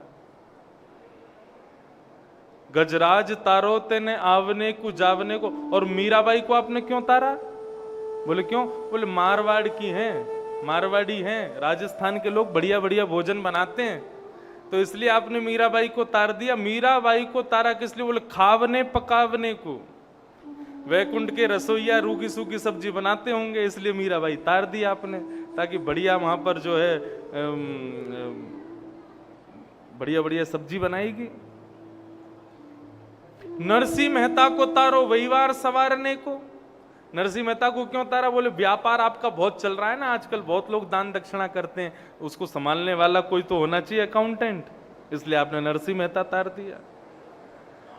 गजराज तारो तेने आवने को जावने को। और मीराबाई को आपने क्यों तारा? बोले क्यों? बोले मारवाड़ की हैं, मारवाड़ी हैं, राजस्थान के लोग बढ़िया बढ़िया भोजन बनाते हैं तो इसलिए आपने मीराबाई को तार दिया। मीराबाई को तारा किस लिए? बोले खावने पकावने को। वैकुंठ के रसोईया रूखी सूखी सब्जी बनाते होंगे इसलिए मीराबाई तार दी आपने, ताकि बढ़िया वहां पर जो है बढ़िया बढ़िया सब्जी बनाएगी। नरसी मेहता को तारो वहीवार सवारने को। नरसी मेहता को क्यों तारा? बोले व्यापार आपका बहुत चल रहा है ना आजकल, बहुत लोग दान दक्षिणा करते हैं, उसको संभालने वाला कोई तो होना चाहिए, अकाउंटेंट, इसलिए आपने नरसी मेहता तार दिया।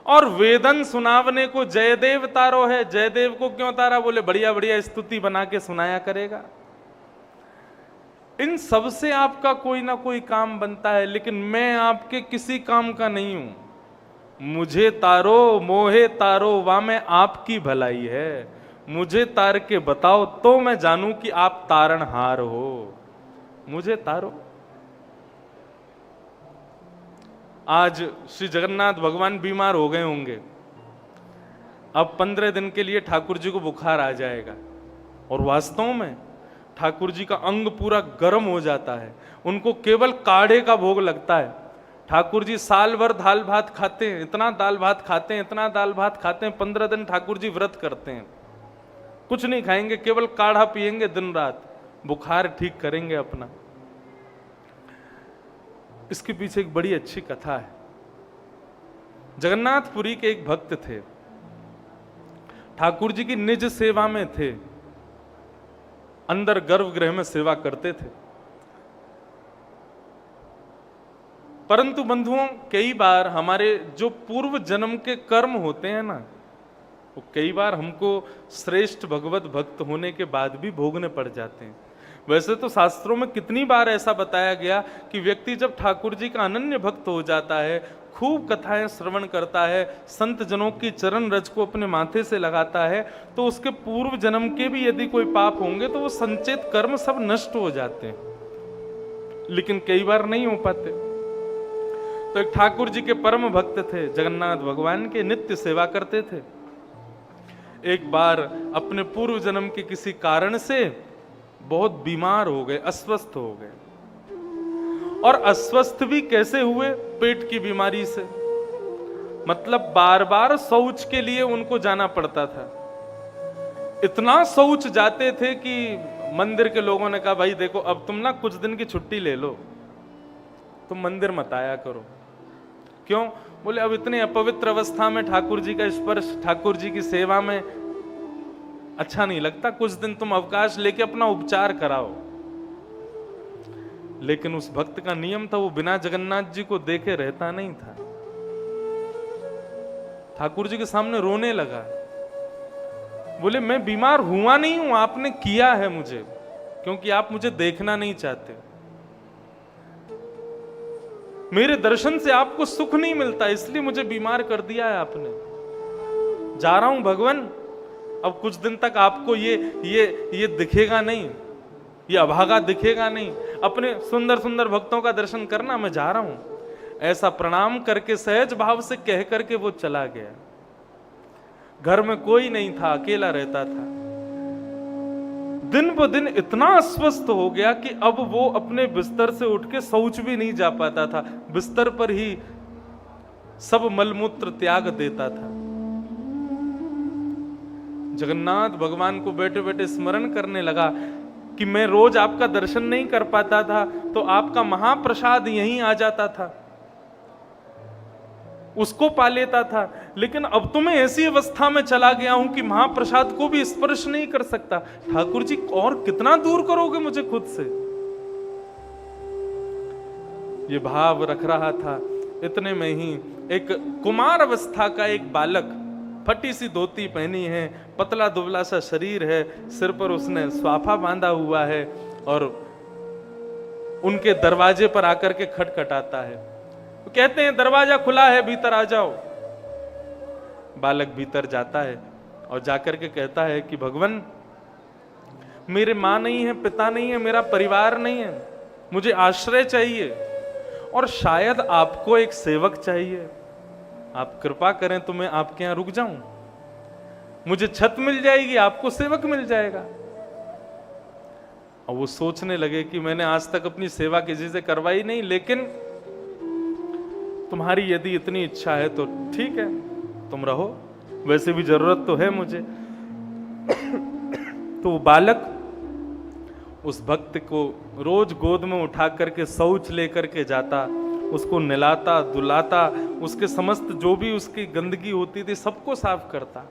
और वेदन सुनावने को जयदेव तारो है। जयदेव को क्यों तारा? बोले बढ़िया बढ़िया स्तुति बना के सुनाया करेगा। इन सब से आपका कोई ना कोई काम बनता है, लेकिन मैं आपके किसी काम का नहीं हूं। मुझे तारो मोहे तारो वा में आपकी भलाई है। मुझे तार के बताओ तो मैं जानूं कि आप तारणहार हो। मुझे तारो। आज श्री जगन्नाथ भगवान बीमार हो गए होंगे, अब 15 दिन के लिए ठाकुर जी को बुखार आ जाएगा और वास्तव में ठाकुर जी का अंग पूरा गर्म हो जाता है, उनको केवल काढ़े का भोग लगता है। ठाकुर जी साल भर दाल भात खाते हैं, इतना दाल भात खाते हैं, इतना दाल भात खाते हैं, 15 दिन ठाकुर जी व्रत करते हैं, कुछ नहीं खाएंगे, केवल काढ़ा पिएंगे दिन रात, बुखार ठीक करेंगे अपना। इसके पीछे एक बड़ी अच्छी कथा है। जगन्नाथपुरी के एक भक्त थे, ठाकुर जी की निज सेवा में थे, अंदर गर्भगृह में सेवा करते थे। परंतु बंधुओं, कई बार हमारे जो पूर्व जन्म के कर्म होते हैं ना, वो कई बार हमको श्रेष्ठ भगवत भक्त होने के बाद भी भोगने पड़ जाते हैं। वैसे तो शास्त्रों में कितनी बार ऐसा बताया गया कि व्यक्ति जब ठाकुर जी का अनन्य भक्त हो जाता है, खूब कथाएं श्रवण करता है, संत जनों की चरण रज को अपने माथे से लगाता है, तो उसके पूर्व जन्म के भी यदि कोई पाप होंगे तो वो संचित कर्म सब नष्ट हो जाते हैं, लेकिन कई बार नहीं हो पाते। तो एक ठाकुर जी के परम भक्त थे, जगन्नाथ भगवान के नित्य सेवा करते थे। एक बार अपने पूर्व जन्म के किसी कारण से बहुत बीमार हो गए, अस्वस्थ हो गए। और अस्वस्थ भी कैसे हुए? पेट की बीमारी से। मतलब बार बार शौच के लिए उनको जाना पड़ता था। इतना शौच जाते थे कि मंदिर के लोगों ने कहा भाई देखो अब तुम ना कुछ दिन की छुट्टी ले लो, तुम मंदिर मत आया करो। क्यों? बोले अब इतने अपवित्र अवस्था में ठाकुर जी का स्पर्श, ठाकुर जी की सेवा में अच्छा नहीं लगता, कुछ दिन तुम अवकाश लेके अपना उपचार कराओ। लेकिन उस भक्त का नियम था, वो बिना जगन्नाथ जी को देखे रहता नहीं था। ठाकुर जी के सामने रोने लगा, बोले मैं बीमार हुआ नहीं हूं, आपने किया है मुझे, क्योंकि आप मुझे देखना नहीं चाहते। मेरे दर्शन से आपको सुख नहीं मिलता, इसलिए मुझे बीमार कर दिया है आपने। जा रहा हूं भगवान, अब कुछ दिन तक आपको ये दिखेगा नहीं, ये अभागा दिखेगा नहीं, अपने सुंदर सुंदर भक्तों का दर्शन करना, मैं जा रहा हूं। ऐसा प्रणाम करके सहज भाव से कह करके वो चला गया। घर में कोई नहीं था, अकेला रहता था। दिन ब दिन इतना अस्वस्थ हो गया कि अब वो अपने बिस्तर से उठ के शौच भी नहीं जा पाता था, बिस्तर पर ही सब मलमूत्र त्याग देता था। जगन्नाथ भगवान को बैठे बैठे स्मरण करने लगा कि मैं रोज आपका दर्शन नहीं कर पाता था तो आपका महाप्रसाद यहीं आ जाता था, उसको पा लेता था, लेकिन अब तो मैं ऐसी अवस्था में चला गया हूं कि महाप्रसाद को भी स्पर्श नहीं कर सकता। ठाकुर जी और कितना दूर करोगे मुझे खुद से? ये भाव रख रहा था। इतने में ही एक कुमार अवस्था का एक बालक, फटी सी धोती पहनी है, पतला दुबला सा शरीर है, सिर पर उसने स्वाफा बांधा हुआ है और उनके दरवाजे पर आकर के खटखटाता है। वो कहते हैं दरवाजा खुला है, भीतर आ जाओ। बालक भीतर जाता है और जाकर के कहता है कि भगवान, मेरे मां नहीं है, पिता नहीं है, मेरा परिवार नहीं है, मुझे आश्रय चाहिए और शायद आपको एक सेवक चाहिए। आप कृपा करें तो मैं आपके यहां रुक जाऊं, मुझे छत मिल जाएगी, आपको सेवक मिल जाएगा। और वो सोचने लगे कि मैंने आज तक अपनी सेवा किसी से करवाई नहीं, लेकिन तुम्हारी यदि इतनी इच्छा है तो ठीक है, तुम रहो, वैसे भी जरूरत तो है मुझे। तो वो बालक उस भक्त को रोज गोद में उठा करके शौच लेकर के जाता, उसको नहलाता धुलाता, उसके समस्त जो भी उसकी गंदगी होती थी सबको साफ करता,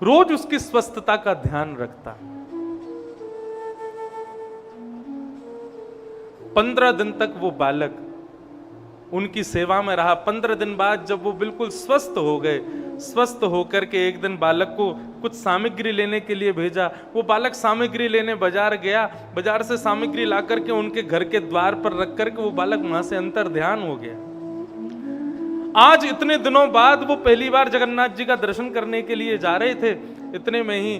रोज उसकी स्वस्थता का ध्यान रखता। 15 दिन तक वो बालक उनकी सेवा में रहा। 15 दिन बाद जब वो बिल्कुल स्वस्थ हो गए, स्वस्थ होकर के एक दिन बालक को कुछ सामग्री लेने के लिए भेजा। वो बालक सामग्री लेने बाजार गया, बाजार से सामग्री ला करके उनके घर के द्वार पर रख करके वो बालक वहां से अंतर ध्यान हो गया। आज इतने दिनों बाद वो पहली बार जगन्नाथ जी का दर्शन करने के लिए जा रहे थे। इतने में ही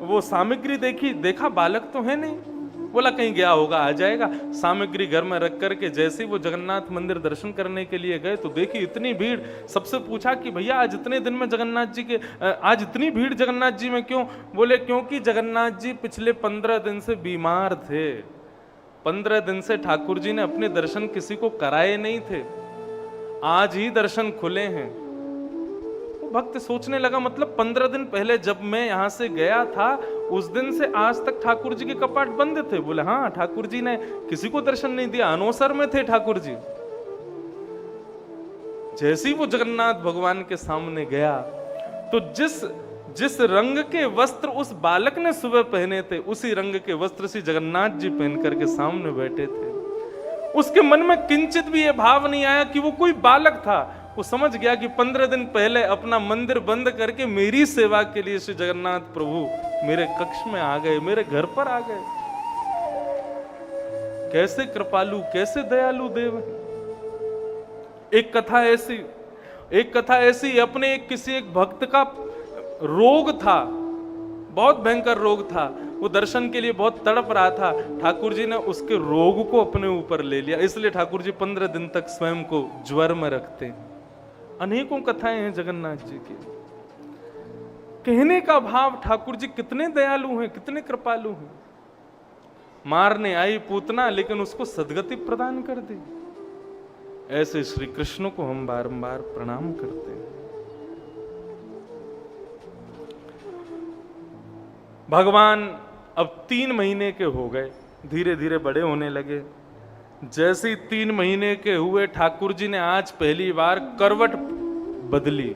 वो सामग्री देखी, देखा बालक तो है नहीं, बोला कहीं गया होगा, आ जाएगा। सामग्री घर में रख करके जैसे ही वो जगन्नाथ मंदिर दर्शन करने के लिए गए तो देखी इतनी भीड़। सबसे पूछा कि भैया आज इतने दिन में जगन्नाथ जी के आज इतनी भीड़ जगन्नाथ जी में क्यों? बोले क्योंकि जगन्नाथ जी पिछले 15 दिन से बीमार थे। 15 दिन से ठाकुर जी ने अपने दर्शन किसी को कराए नहीं थे, आज ही दर्शन खुले हैं। भक्त सोचने लगा, मतलब 15 दिन पहले जब मैं यहां से गया था उस दिन से आज तक ठाकुर जी के कपाट बंद थे। बोले हाँ, ठाकुर जी ने किसी को दर्शन नहीं दिया, अनोसर में थे ठाकुर जी। जैसे ही वो जगन्नाथ भगवान के सामने गया तो जिस रंग के वस्त्र उस बालक ने सुबह पहने थे उसी रंग के वस्त्र से जगन्नाथ जी पहन करके सामने बैठे थे। उसके मन में किंचित भी यह भाव नहीं आया कि वो कोई बालक था। वो समझ गया कि 15 दिन पहले अपना मंदिर बंद करके मेरी सेवा के लिए श्री जगन्नाथ प्रभु मेरे कक्ष में आ गए, मेरे घर पर आ गए। कैसे कृपालु, कैसे दयालु देव। एक कथा ऐसी अपने किसी एक भक्त का रोग था, बहुत भयंकर रोग था। वो दर्शन के लिए बहुत तड़प रहा था। ठाकुर जी ने उसके रोग को अपने ऊपर ले लिया, इसलिए ठाकुर जी 15 दिन तक स्वयं को ज्वर में रखते। अनेकों कथाएं हैं जगन्नाथ जी की। कहने का भाव, ठाकुर जी कितने दयालु हैं, कितने कृपालु हैं। मारने आई पूतना लेकिन उसको सदगति प्रदान कर दी। ऐसे श्री कृष्ण को हम बारंबार प्रणाम करते हैं। भगवान अब 3 महीने के हो गए, धीरे धीरे बड़े होने लगे। जैसे ही 3 महीने के हुए ठाकुर जी ने आज पहली बार करवट बदली।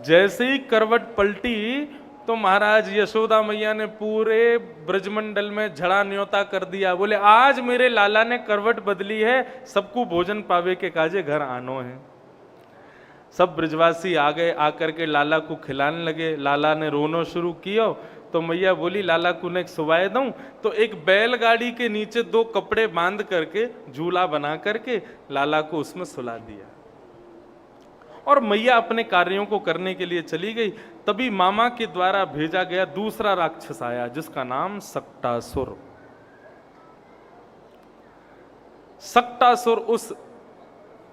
जैसे ही करवट पलटी तो महाराज यशोदा मैया ने पूरे ब्रजमंडल में झड़ा न्योता कर दिया। बोले आज मेरे लाला ने करवट बदली है, सबको भोजन पावे के काजे घर आनो है। सब ब्रजवासी आ गए, आकर के लाला को खिलाने लगे। लाला ने रोना शुरू किया तो मैया बोली लाला को ने सुवाए दूं। तो एक बैलगाड़ी के नीचे 2 कपड़े बांध करके झूला बना करके लाला को उसमें सुला दिया और मैया अपने कार्यों को करने के लिए चली गई। तभी मामा के द्वारा भेजा गया दूसरा राक्षस आया जिसका नाम सक्टासुर। सक्टासुर उस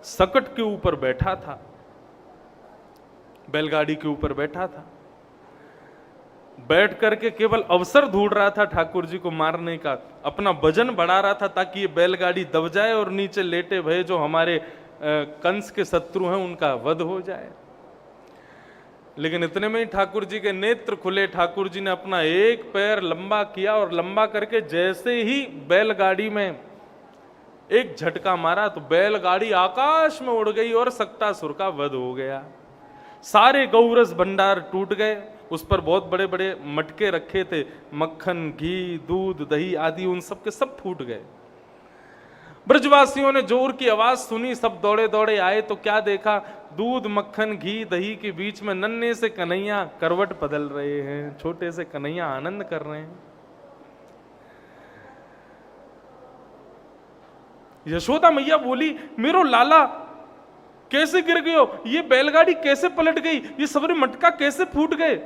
सकट के ऊपर बैठा था, बैलगाड़ी के ऊपर बैठा था। बैठ करके केवल अवसर ढूंढ रहा था ठाकुर जी को मारने का। अपना वजन बढ़ा रहा था ताकि ये बैलगाड़ी दब जाए और नीचे लेटे भय जो हमारे कंस के शत्रु हैं उनका वध हो जाए। लेकिन इतने में ही ठाकुर जी के नेत्र खुले। ठाकुर जी ने अपना एक पैर लंबा किया और लंबा करके जैसे ही बैलगाड़ी में एक झटका मारा तो बैलगाड़ी आकाश में उड़ गई और सक्तासुर का वध हो गया। सारे गौरस भंडार टूट गए, उस पर बहुत बड़े बड़े मटके रखे थे, मक्खन, घी, दूध, दही आदि उन सब के सब फूट गए। ब्रजवासियों ने जोर की आवाज सुनी, सब दौड़े दौड़े आए तो क्या देखा, दूध, मक्खन, घी, दही के बीच में नन्हे से कन्हैया करवट बदल रहे हैं, छोटे से कन्हैया आनंद कर रहे हैं। यशोदा मैया बोली, मेरो लाला कैसे गिर गए हो, ये बैलगाड़ी कैसे पलट गई, ये सबरे मटका कैसे फूट गए।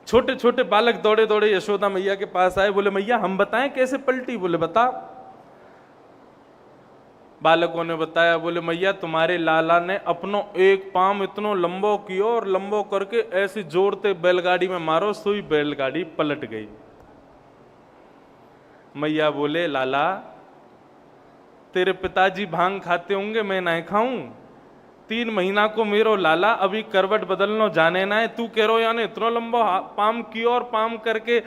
छोटे छोटे बालक दौड़े दौड़े यशोदा मैया के पास आए, बोले मैया हम बताएं कैसे पलटी। बोले बता। बालकों ने बताया, बोले मैया तुम्हारे लाला ने अपनो एक पाम इतनो लंबो कियो और लंबो करके ऐसे जोरते बैलगाड़ी में मारो, सुई बैलगाड़ी पलट गई। मैया बोले लाला तेरे पिताजी भांग खाते होंगे, मैं नहीं खाऊं। 3 महीना को मेरो लाला अभी करवट बदलनो जाने ना है, तू कह रो यानी इतना लंबा पाम कियो और पाम करके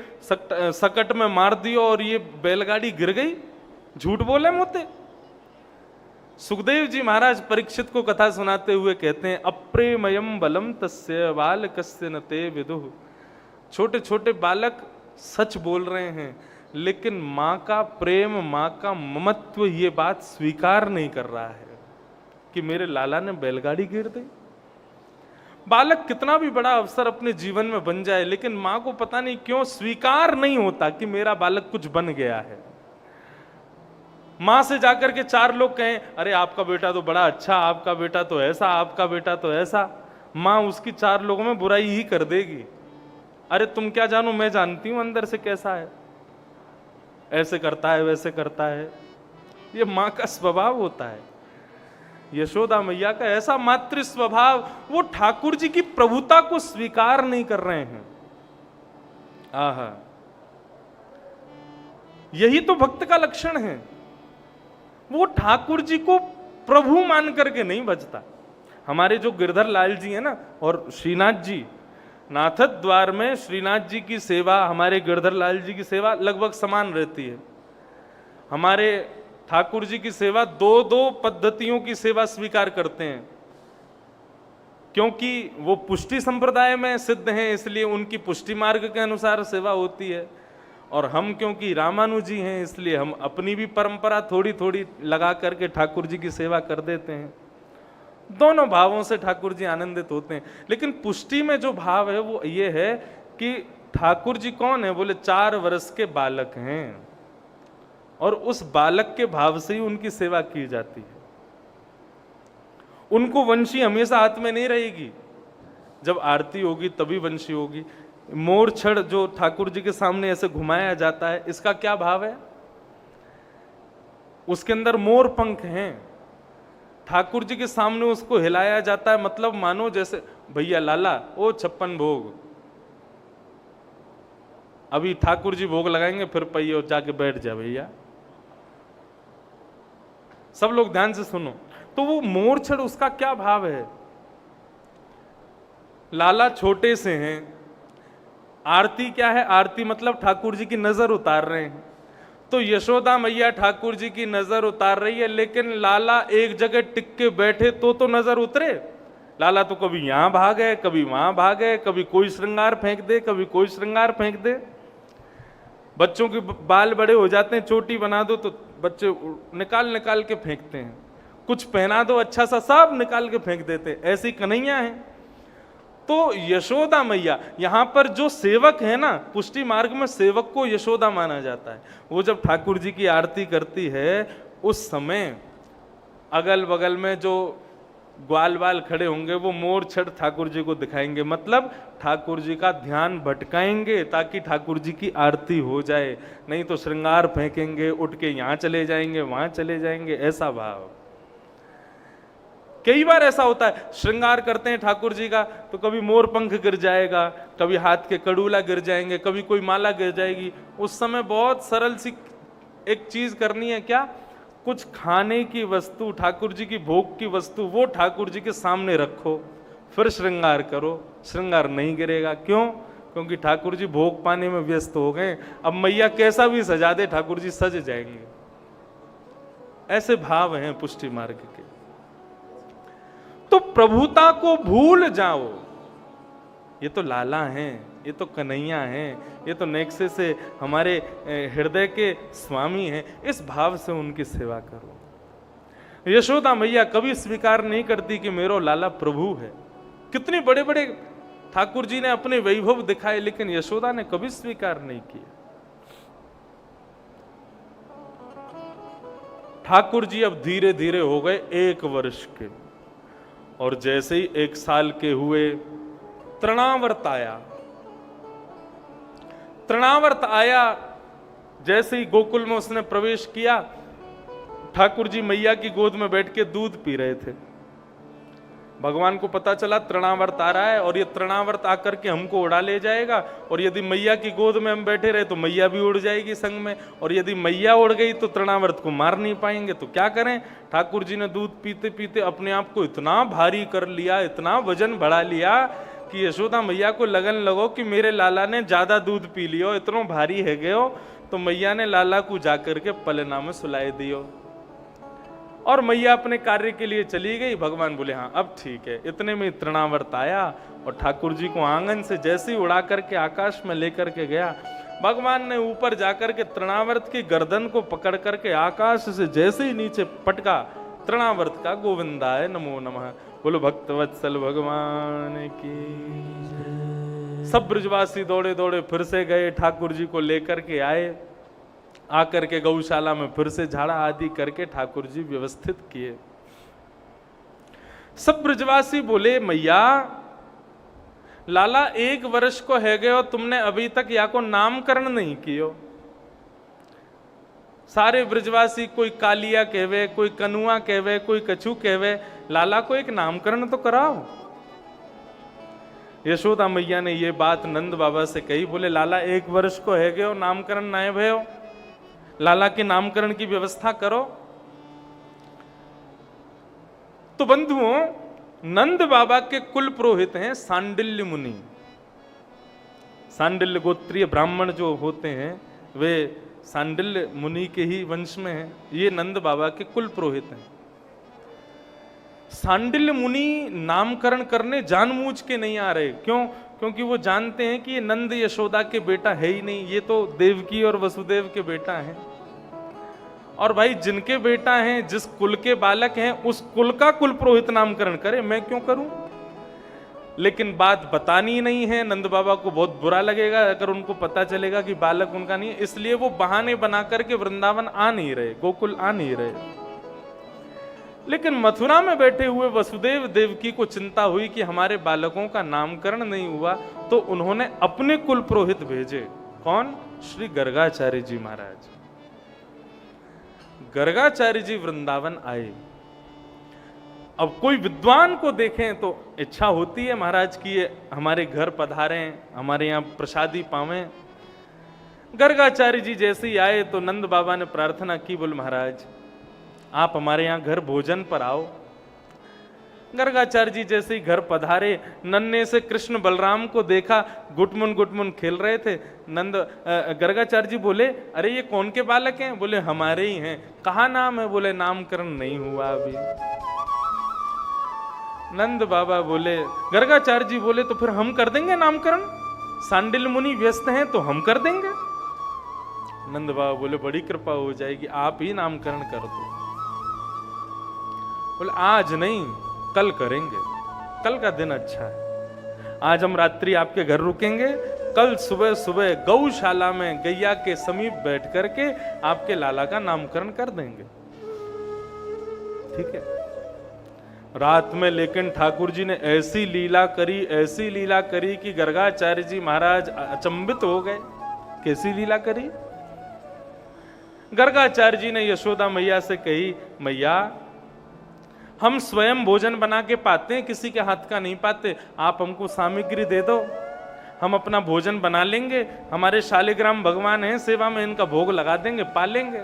सकट में मार दियो और ये बैलगाड़ी गिर गई, झूठ बोले मोते। सुखदेव जी महाराज परीक्षित को कथा सुनाते हुए कहते हैं, अप्रेमयम बलम तस्य बालकस्य न ते विदुः। छोटे छोटे बालक सच बोल रहे हैं, लेकिन माँ का प्रेम, माँ का ममत्व ये बात स्वीकार नहीं कर रहा है कि मेरे लाला ने बैलगाड़ी गिर दी। बालक कितना भी बड़ा अवसर अपने जीवन में बन जाए, लेकिन माँ को पता नहीं क्यों स्वीकार नहीं होता कि मेरा बालक कुछ बन गया है। माँ से जाकर के 4 लोग कहें, अरे आपका बेटा तो बड़ा अच्छा, आपका बेटा तो ऐसा, आपका बेटा तो ऐसा, माँ उसकी 4 लोगों में बुराई ही कर देगी। अरे तुम क्या जानो, मैं जानती हूं अंदर से कैसा है, ऐसे करता है वैसे करता है। ये माँ का स्वभाव होता है। यशोदा मैया का ऐसा मातृ स्वभाव, वो ठाकुर जी की प्रभुता को स्वीकार नहीं कर रहे हैं। आहा, यही तो भक्त का लक्षण है। वो ठाकुर जी को प्रभु मान करके नहीं बचता। हमारे जो गिरधर लाल जी है ना, और श्रीनाथ जी, नाथद द्वार में श्रीनाथ जी की सेवा, हमारे गिरधर लाल जी की सेवा लगभग समान रहती है। हमारे ठाकुर जी की सेवा 2 पद्धतियों की सेवा स्वीकार करते हैं, क्योंकि वो पुष्टि संप्रदाय में सिद्ध हैं, इसलिए उनकी पुष्टि मार्ग के अनुसार सेवा होती है। और हम क्योंकि रामानुजी हैं, इसलिए हम अपनी भी परंपरा थोड़ी थोड़ी लगा करके ठाकुर जी की सेवा कर देते हैं। दोनों भावों से ठाकुर जी आनंदित होते हैं। लेकिन पुष्टि में जो भाव है वो ये है कि ठाकुर जी कौन है, बोले 4 वर्ष के बालक हैं, और उस बालक के भाव से ही उनकी सेवा की जाती है। उनको वंशी हमेशा हाथ में नहीं रहेगी, जब आरती होगी तभी वंशी होगी। मोर छड़ जो ठाकुर जी के सामने ऐसे घुमाया जाता है, इसका क्या भाव है, उसके अंदर मोर पंख हैं, ठाकुर जी के सामने उसको हिलाया जाता है, मतलब मानो जैसे भैया लाला ओ 56 भोग, अभी ठाकुर जी भोग लगाएंगे, फिर पहिए और जाके बैठ जा भैया। सब लोग ध्यान से सुनो। तो वो मोरछड़, उसका क्या भाव है, लाला छोटे से हैं, आरती क्या है, आरती मतलब ठाकुर जी की नजर उतार रहे हैं। तो यशोदा मैया ठाकुर जी की नजर उतार रही है, लेकिन लाला एक जगह टिक के बैठे तो नजर उतरे। लाला तो कभी यहां भागे, कभी वहां भागे, कभी कोई श्रृंगार फेंक दे, कभी कोई श्रृंगार फेंक दे। बच्चों के बाल बड़े हो जाते हैं, चोटी बना दो तो बच्चे निकाल निकाल के फेंकते हैं, कुछ पहना दो अच्छा सा, सब निकाल के फेंक देते। ऐसी कन्हैया है। तो यशोदा मैया, यहां पर जो सेवक है ना, पुष्टि मार्ग में सेवक को यशोदा माना जाता है। वो जब ठाकुर जी की आरती करती है, उस समय अगल बगल में जो ग्वाल बाल खड़े होंगे वो मोर छड़ ठाकुर जी को दिखाएंगे, मतलब ठाकुर जी का ध्यान भटकाएंगे ताकि ठाकुर जी की आरती हो जाए। नहीं तो श्रृंगार फेंकेंगे, उठ के यहां चले जाएंगे, वहां चले जाएंगे, ऐसा भाव। कई बार ऐसा होता है, श्रृंगार करते हैं ठाकुर जी का तो कभी मोर पंख गिर जाएगा, कभी हाथ के कड़ूला गिर जाएंगे, कभी कोई माला गिर जाएगी। उस समय बहुत सरल सी एक चीज करनी है, क्या, कुछ खाने की वस्तु, ठाकुर जी की भोग की वस्तु, वो ठाकुर जी के सामने रखो, फिर श्रृंगार करो। श्रृंगार नहीं गिरेगा। क्यों? क्योंकि ठाकुर जी भोग पाने में व्यस्त हो गए। अब मैया कैसा भी सजा दे, ठाकुर जी सज जाएंगे। ऐसे भाव हैं पुष्टि मार्ग के। तो प्रभुता को भूल जाओ, ये तो लाला हैं, ये तो कन्हैया हैं, ये तो नेक्से से हमारे हृदय के स्वामी हैं, इस भाव से उनकी सेवा करो। यशोदा मैया कभी स्वीकार नहीं करती कि मेरो लाला प्रभु है। कितने बड़े बड़े ठाकुर जी ने अपने वैभव दिखाए, लेकिन यशोदा ने कभी स्वीकार नहीं किया। ठाकुर जी अब धीरे धीरे हो गए 1 वर्ष के, और जैसे ही 1 साल के हुए तृणावर्त आया। तृणावर्त आया, जैसे ही गोकुल में उसने प्रवेश किया, ठाकुर जी मैया की गोद में बैठ के दूध पी रहे थे। भगवान को पता चला तृणावर्त आ रहा है और ये तृणावर्त आकर के हमको उड़ा ले जाएगा, और यदि मैया की गोद में हम बैठे रहे तो मैया भी उड़ जाएगी संग में, और यदि मैया उड़ गई तो तृणावर्त को मार नहीं पाएंगे। तो क्या करें? ठाकुर जी ने दूध पीते पीते अपने आप को इतना भारी कर लिया, इतना वजन बढ़ा लिया कि यशोदा मैया को लगन लगो कि मेरे लाला ने ज्यादा दूध पी लियो, इतना भारी है गयो। तो मैया ने लाला को जाकर के पलना में सुलाए दियो, और मैया अपने कार्य के लिए चली गई। भगवान बोले हाँ अब ठीक है। इतने में तृणावर्त आया और ठाकुर जी को आंगन से जैसे ही उड़ा करके आकाश में लेकर के गया, भगवान ने ऊपर जाकर के तृणावर्त की गर्दन को पकड़ करके आकाश से जैसे ही नीचे पटका, तृणावर्त का गोविंदाय नमो नमः। बोलो भक्तवत्सल भगवान की। सब ब्रजवासी दौड़े दौड़े फिर से गए, ठाकुर जी को लेकर के आए। आकर के गौशाला में फिर से झाड़ा आदि करके ठाकुर जी व्यवस्थित किए। सब ब्रजवासी बोले मैया लाला 1 वर्ष को है गए, तुमने अभी तक या को नामकरण नहीं कियो। सारे ब्रजवासी कोई कालिया कहवे, कोई कनुआ कहवे, कोई कछु कहवे, लाला को एक नामकरण तो कराओ। यशोदा मैया ने ये बात नंद बाबा से कही। बोले लाला 1 वर्ष को है गए, नामकरण ना भयो, लाला के नामकरण की व्यवस्था करो। तो बंधुओं, नंद बाबा के कुल पुरोहित हैं सांडिल्य मुनि। सांडिल्य गोत्रीय ब्राह्मण जो होते हैं वे सांडिल्य मुनि के ही वंश में हैं। ये नंद बाबा के कुल पुरोहित हैं। सांडिल्य मुनि नामकरण करने जानबूझ के नहीं आ रहे। क्यों? क्योंकि वो जानते हैं कि ये नंद यशोदा के बेटा है ही नहीं, ये तो देवकी और वसुदेव के बेटा हैं। और भाई जिनके बेटा हैं, जिस कुल के बालक हैं, उस कुल का कुल पुरोहित नामकरण करे, मैं क्यों करूं? लेकिन बात बतानी नहीं है, नंद बाबा को बहुत बुरा लगेगा अगर उनको पता चलेगा कि बालक उनका नहीं है। इसलिए वो बहाने बना करके वृंदावन आ नहीं रहे, गोकुल आ नहीं रहे। लेकिन मथुरा में बैठे हुए वसुदेव देवकी को चिंता हुई कि हमारे बालकों का नामकरण नहीं हुआ, तो उन्होंने अपने कुल पुरोहित भेजे। कौन? श्री गर्गाचार्य जी महाराज। गर्गाचार्य जी वृंदावन आए। अब कोई विद्वान को देखें तो इच्छा होती है महाराज की ये हमारे घर पधारें, हमारे यहाँ प्रसादी पावें। गर्गाचार्य जी जैसे ही आए तो नंद बाबा ने प्रार्थना की, बोले महाराज आप हमारे यहाँ घर भोजन पर आओ। गर्गाचार्य जी जैसे ही घर पधारे, नन्हे से कृष्ण बलराम को देखा, गुटमुन खेल रहे थे। गर्गाचार्य जी बोले अरे ये कौन के बालक हैं? बोले हमारे ही हैं। कहाँ नाम है? बोले नामकरण नहीं हुआ अभी। नंद बाबा बोले, गर्गाचार्य जी बोले तो फिर हम कर देंगे नामकरण, सांडिल्य मुनि व्यस्त हैं तो हम कर देंगे। नंद बाबा बोले बड़ी कृपा हो जाएगी, आप ही नामकरण कर दो। बोले आज नहीं, कल करेंगे, कल का दिन अच्छा है। आज हम रात्रि आपके घर रुकेंगे, कल सुबह सुबह गौशाला में गैया के समीप बैठ करके आपके लाला का नामकरण कर देंगे। ठीक है। रात में लेकिन ठाकुर जी ने ऐसी लीला करी कि गर्गाचार्य जी महाराज अचंभित हो गए। कैसी लीला करी? गर्गाचार्य जी ने यशोदा मैया से कही, मैया हम स्वयं भोजन बना के पाते हैं, किसी के हाथ का नहीं पाते, आप हमको सामग्री दे दो, हम अपना भोजन बना लेंगे। हमारे शालिग्राम भगवान हैं, सेवा में इनका भोग लगा देंगे, पालेंगे।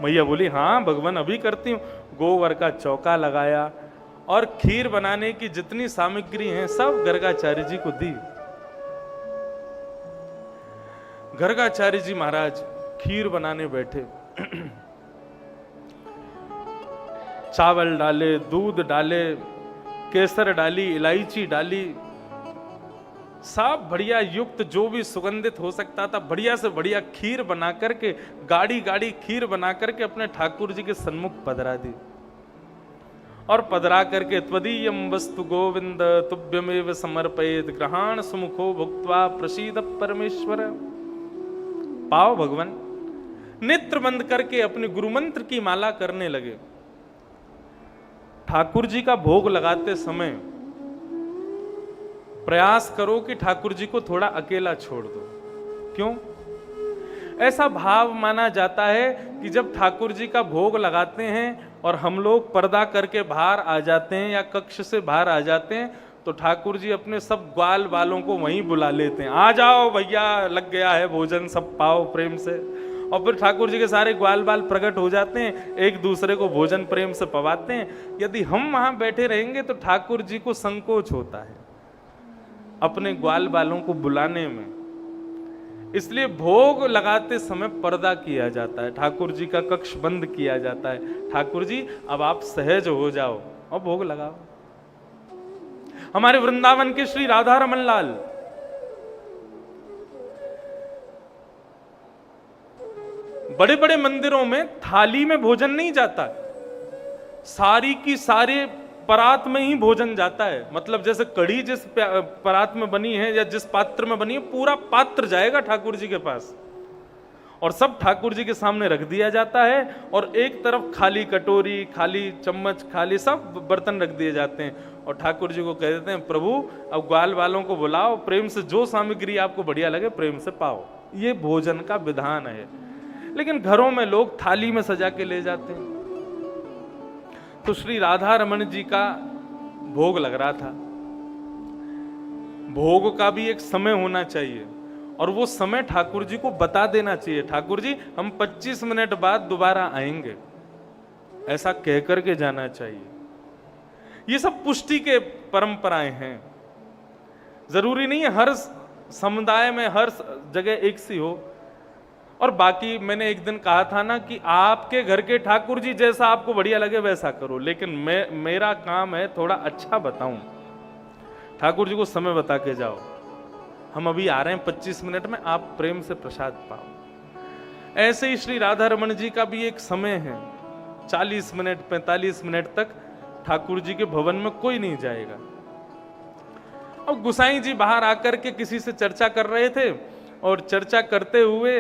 मैया बोली हाँ भगवान अभी करती हूँ। गोबर का चौका लगाया और खीर बनाने की जितनी सामग्री है सब गर्गाचार्य जी को दी। गर्गाचार्य जी महाराज खीर बनाने बैठे। चावल डाले, दूध डाले, केसर डाली, इलायची डाली, सब बढ़िया युक्त जो भी सुगंधित हो सकता था बढ़िया से बढ़िया खीर बना करके, गाढ़ी गाढ़ी खीर बना करके अपने ठाकुर जी के सन्मुख पधरा दी। और पधरा करके त्वदीयम वस्तु गोविंद तुभ्यमेव समर्पयेत ग्रहाण सुमुखो भुक्त्वा प्रसीद परमेश्वर। पाओ भगवान। नेत्र बंद करके अपने गुरु मंत्र की माला करने लगे। ठाकुर जी का भोग लगाते समय प्रयास करो कि ठाकुर जी को थोड़ा अकेला छोड़ दो। क्यों? ऐसा भाव माना जाता है कि जब ठाकुर जी का भोग लगाते हैं और हम लोग पर्दा करके बाहर आ जाते हैं या कक्ष से बाहर आ जाते हैं, तो ठाकुर जी अपने सब ग्वाल वालों को वहीं बुला लेते हैं। आ जाओ भैया, लग गया है भोजन, सब पाओ प्रेम से। और फिर ठाकुर जी के सारे ग्वाल बाल प्रकट हो जाते हैं, एक दूसरे को भोजन प्रेम से पवाते हैं। यदि हम वहां बैठे रहेंगे तो ठाकुर जी को संकोच होता है अपने ग्वाल बालों को बुलाने में। इसलिए भोग लगाते समय पर्दा किया जाता है, ठाकुर जी का कक्ष बंद किया जाता है। ठाकुर जी अब आप सहज हो जाओ और भोग लगाओ। हमारे वृंदावन के श्री राधा रमन लाल बड़े बड़े मंदिरों में थाली में भोजन नहीं जाता, सारी की सारे परात में ही भोजन जाता है। मतलब जैसे कढ़ी जिस परात में बनी है या जिस पात्र में बनी है, पूरा पात्र जाएगा ठाकुर जी के पास और सब ठाकुर जी के सामने रख दिया जाता है। और एक तरफ खाली कटोरी, खाली चम्मच, खाली सब बर्तन रख दिए जाते हैं और ठाकुर जी को कह देते हैं, प्रभु अब ग्वाल वालों को बुलाओ, प्रेम से जो सामग्री आपको बढ़िया लगे प्रेम से पाओ। ये भोजन का विधान है। लेकिन घरों में लोग थाली में सजा के ले जाते हैं। तो श्री राधा रमन जी का भोग लग रहा था। भोग का भी एक समय होना चाहिए और वो समय ठाकुर जी को बता देना चाहिए। ठाकुर जी हम 25 मिनट बाद दोबारा आएंगे, ऐसा कह करके जाना चाहिए। ये सब पुष्टि के परंपराएं हैं। जरूरी नहीं है हर समुदाय में हर जगह एक सी हो। और बाकी मैंने एक दिन कहा था ना कि आपके घर के ठाकुर जी जैसा आपको बढ़िया लगे वैसा करो, लेकिन मेरा काम है थोड़ा अच्छा बताऊं। ठाकुर जी को समय बता के जाओ, हम अभी आ रहे हैं 25 मिनट में, आप प्रेम से प्रसाद पाओ। ऐसे ही श्री राधा रमन जी का भी एक समय है, 40 मिनट 45 मिनट तक ठाकुर जी के भवन में कोई नहीं जाएगा। अब गुसाई जी बाहर आकर के किसी से चर्चा कर रहे थे और चर्चा करते हुए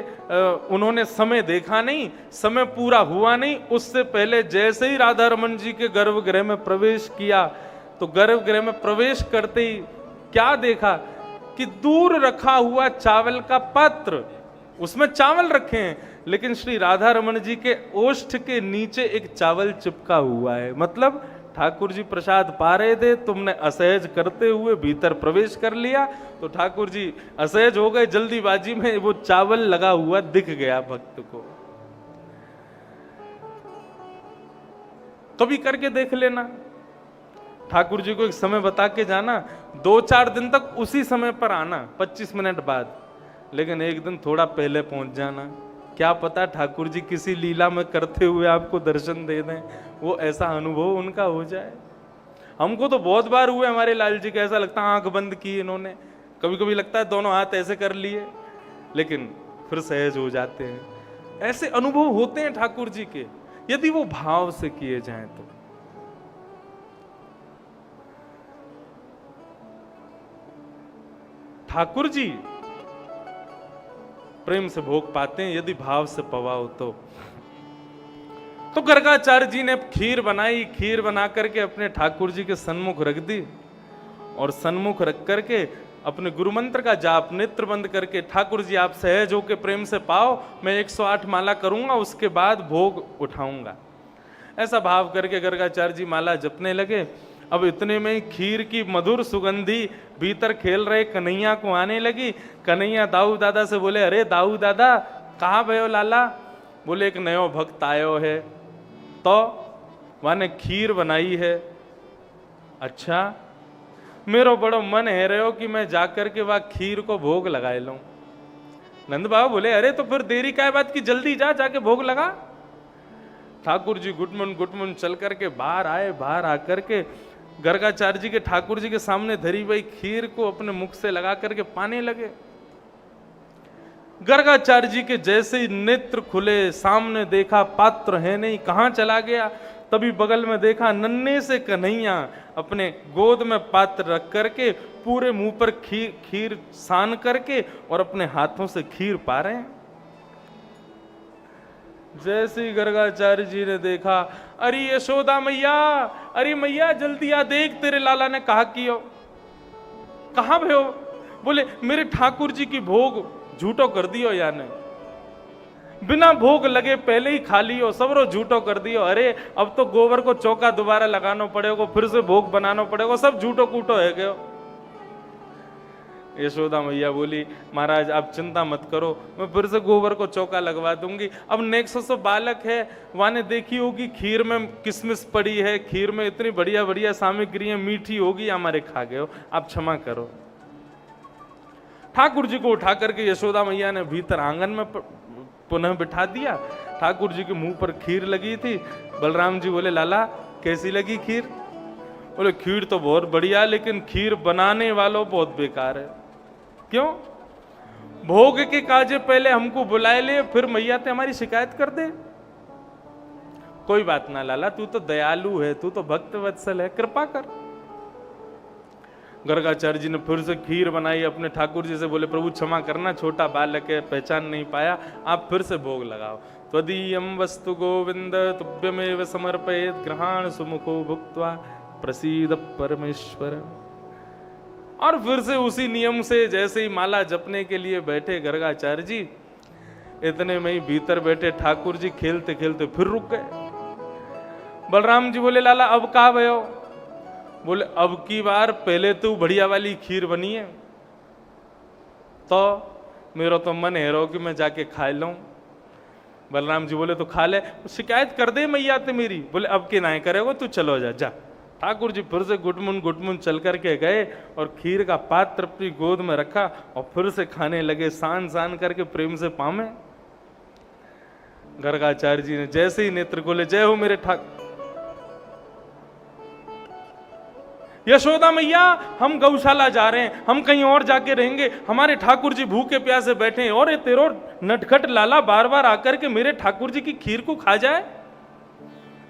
उन्होंने समय देखा नहीं, समय पूरा हुआ नहीं, उससे पहले जैसे ही राधा रमन जी के गर्भगृह में प्रवेश किया तो गर्भगृह में प्रवेश करते ही क्या देखा कि दूर रखा हुआ चावल का पात्र, उसमें चावल रखे हैं, लेकिन श्री राधा रमन जी के ओष्ठ के नीचे एक चावल चिपका हुआ है। मतलब ठाकुर जी प्रसाद पा रहे थे, तुमने असहज करते हुए भीतर प्रवेश कर लिया तो ठाकुर जी असहज हो गए, जल्दीबाजी में वो चावल लगा हुआ दिख गया भक्त को। कभी करके देख लेना, ठाकुर जी को एक समय बता के जाना, 2-4 दिन तक उसी समय पर आना 25 मिनट बाद, लेकिन एक दिन थोड़ा पहले पहुंच जाना। क्या पता ठाकुर जी किसी लीला में करते हुए आपको दर्शन दे दें, वो ऐसा अनुभव उनका हो जाए। हमको तो बहुत बार हुए हमारे लाल जी का, ऐसा लगता है आंख बंद की इन्होंने, कभी कभी लगता है दोनों हाथ ऐसे कर लिए, लेकिन फिर सहज हो जाते हैं। ऐसे अनुभव होते हैं ठाकुर जी के, यदि वो भाव से किए जाएं तो। ठाकुर जी प्रेम से भोग पाते हैं यदि भाव से पवाओ तो गर्गाचार्य जी ने खीर बनाई, खीर बना करके अपने ठाकुर जी के सन्मुख रख दी और सन्मुख रख करके अपने गुरु मंत्र का जाप नेत्र बंद करके, ठाकुर जी आप सहज होके प्रेम से पाओ, मैं 108 माला करूंगा, उसके बाद भोग उठाऊंगा। ऐसा भाव करके गर्गाचार्य जी माला जपने लगे। अब इतने में खीर की मधुर सुगंधी भीतर खेल रहे कन्हैया को आने लगी। कन्हैया दाऊ दादा से बोले, अरे दाऊ दादा कहाँ भयो लाला? बोले एक नयो भक्त आयो है तो माने खीर बनाई है। अच्छा, मेरो बड़ो मन है रहो कि मैं जाकर के वह खीर को भोग लगाए लूं। नंद बाबा बोले, अरे तो फिर देरी क्या बात की, जल्दी जा, जाके भोग लगा। ठाकुर जी गुटमुन चल करके बाहर आए। बाहर आकर के गर्गाचार्य जी के ठाकुर जी के सामने धरी हुई खीर को अपने मुख से लगा करके पाने लगे। गर्गाचार्य जी के जैसे ही नेत्र खुले, सामने देखा पात्र है नहीं, कहां चला गया। तभी बगल में देखा नन्हे से कन्हैया अपने गोद में पात्र रख करके पूरे मुंह पर खीर सान करके और अपने हाथों से खीर पा रहे हैं। जैसे ही गर्गाचार्य जी ने देखा, अरे यशोदा मैया, अरे मैया जल्दी आ, देख तेरे लाला ने कहा कि हो कहां भे हो। बोले मेरे ठाकुर जी की भोग झूठो कर दियो, या नहीं बिना भोग लगे पहले ही खा लियो, सबरो झूठो कर दियो। अरे अब तो गोबर को चौका दोबारा लगाना पड़ेगा, फिर से भोग बनाना पड़ेगा, सब झूठो कूटो है गयो। यशोदा मैया बोली महाराज आप चिंता मत करो, मैं फिर से गोबर को चौका लगवा दूंगी। अब नेक्स्ट बालक है, वाने देखी होगी खीर में किसमिस पड़ी है, खीर में इतनी बढ़िया बढ़िया सामग्री मीठी होगी, हमारे खा गए हो, आप क्षमा करो। ठाकुर जी को उठा करके यशोदा मैया ने भीतर आंगन में पुनः बिठा दिया। ठाकुर जी के मुंह पर खीर लगी थी। बलराम जी बोले लाला कैसी लगी खीर। बोले खीर तो बहुत बढ़िया, लेकिन खीर बनाने वालों बहुत बेकार है। क्यों? भोग के काजे पहले हमको बुलाए ले, फिर मैया ते हमारी शिकायत कर दे। कोई बात ना लाला, तू तो दयालु है, तू तो भक्त वत्सल है, कृपा कर। गर्गाचार्य जी ने फिर से खीर बनाई। अपने ठाकुर जी से बोले प्रभु क्षमा करना, छोटा बालक है, पहचान नहीं पाया, आप फिर से भोग लगाओ। त्वदीयं वस्तु गोविंद तुभ्यमेव समर्पयेत् ग्रहाण सुमुखो भुक्त्वा प्रसीद परमेश्वर। और फिर से उसी नियम से जैसे ही माला जपने के लिए बैठे गर्गाचार्य जी, इतने में ही भीतर बैठे ठाकुर जी खेलते खेलते फिर रुक गए। बलराम जी बोले लाला अब कहा भयो। बोले अब की बार पहले तो बढ़िया वाली खीर बनी है, तो मेरा तो मन है रो कि मैं जाके खा लूं। बलराम जी बोले तो खा ले, शिकायत कर दे मैया ते मेरी। बोले अब के ना करेगो, तू चलो जा जा। ठाकुर जी फिर से गुटमुन चल करके गए और खीर का पात्र अपनी गोद में रखा और फिर से खाने लगे, सान सान करके प्रेम से पामे। गर्गाचार्य जी ने जैसे ही नेत्र खोले, जय हो मेरे ठाकुर। यशोदा मैया हम गौशाला जा रहे हैं, हम कहीं और जाके रहेंगे, हमारे ठाकुर जी भूखे प्यासे बैठे हैं और ये तेरो नटखट लाला बार बार आकर के मेरे ठाकुर जी की खीर को खा जाए।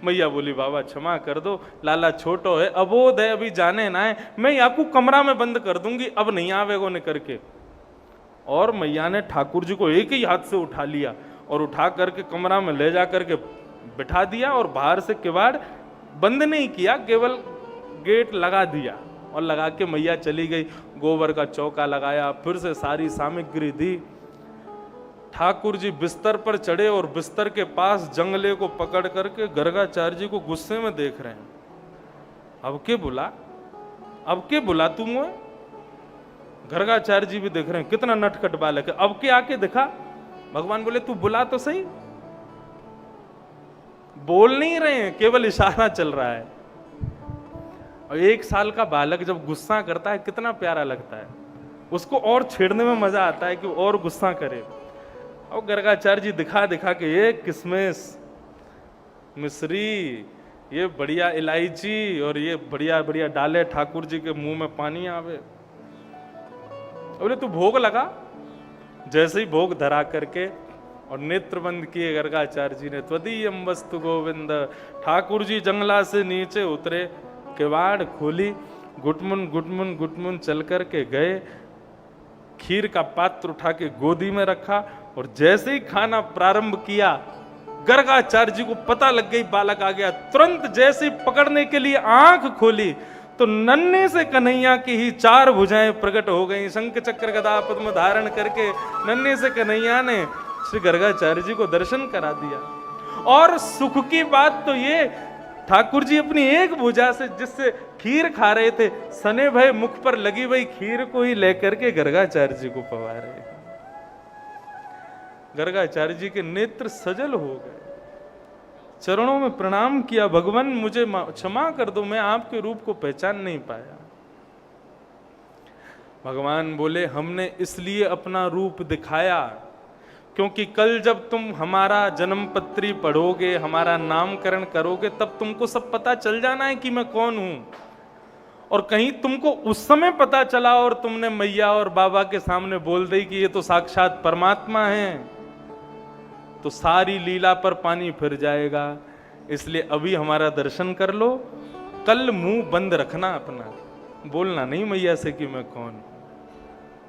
मैया बोली बाबा क्षमा कर दो, लाला छोटो है, अबोध है, अभी जाने ना है, मैं आपको कमरा में बंद कर दूंगी, अब नहीं आवेगो ने करके। और मैया ने ठाकुर जी को एक ही हाथ से उठा लिया और उठा करके कमरा में ले जा करके बिठा दिया और बाहर से किवाड़ बंद नहीं किया, केवल गेट लगा दिया और लगा के मैया चली गई। गोबर का चौका लगाया, फिर से सारी सामग्री दी। ठाकुर जी बिस्तर पर चढ़े और बिस्तर के पास जंगले को पकड़ करके गर्गाचार्य जी को गुस्से में देख रहे हैं। अब के बुला तुम? गर्गाचार्य जी भी देख रहे हैं कितना नटखट बालक है, अब के आके दिखा। भगवान बोले तू बुला तो सही। बोल नहीं रहे हैं, केवल इशारा चल रहा है। और 1 साल का बालक जब गुस्सा करता है कितना प्यारा लगता है, उसको और छेड़ने में मजा आता है कि और गुस्सा करे। और गर्गाचार्य जी दिखा दिखा के ये किसमिस, मिश्री, ये बढ़िया इलायची और ये बढ़िया बढ़िया डाले, ठाकुर जी के मुंह में पानी आवे। बोले तू भोग लगा। जैसे ही भोग धरा करके और नेत्र बंद किए गर्गाचार्य जी ने, त्वदीयं वस्तु गोविंद। ठाकुर जी जंगला से नीचे उतरे, किवाड़ खोली, गुटमुन चल करके गए, खीर का पात्र उठा के गोदी में रखा और जैसे ही खाना प्रारंभ किया, गर्गाचार्य जी को पता लग गई बालक आ गया। तुरंत जैसे पकड़ने के लिए आंख खोली तो नन्हे से कन्हैया की ही 4 भुजाएं प्रकट हो गई। शंख चक्र गदा पद्म धारण करके नन्हे से कन्हैया ने श्री गर्गाचार्य जी को दर्शन करा दिया। और सुख की बात तो ये, ठाकुर जी अपनी एक भुजा से जिससे खीर खा रहे थे, सने भय मुख पर लगी हुई खीर को ही लेकर के गर्गाचार्य जी को पवा रहे। गर्गाचार्य जी के नेत्र सजल हो गए, चरणों में प्रणाम किया, भगवान मुझे क्षमा कर दो, मैं आपके रूप को पहचान नहीं पाया। भगवान बोले हमने इसलिए अपना रूप दिखाया क्योंकि कल जब तुम हमारा जन्म पत्री पढ़ोगे, हमारा नामकरण करोगे, तब तुमको सब पता चल जाना है कि मैं कौन हूं। और कहीं तुमको उस समय पता चला और तुमने मैया और बाबा के सामने बोल दी कि ये तो साक्षात परमात्मा है, तो सारी लीला पर पानी फिर जाएगा। इसलिए अभी हमारा दर्शन कर लो, कल मुंह बंद रखना अपना, बोलना नहीं मैया से कि मैं कौन हूं।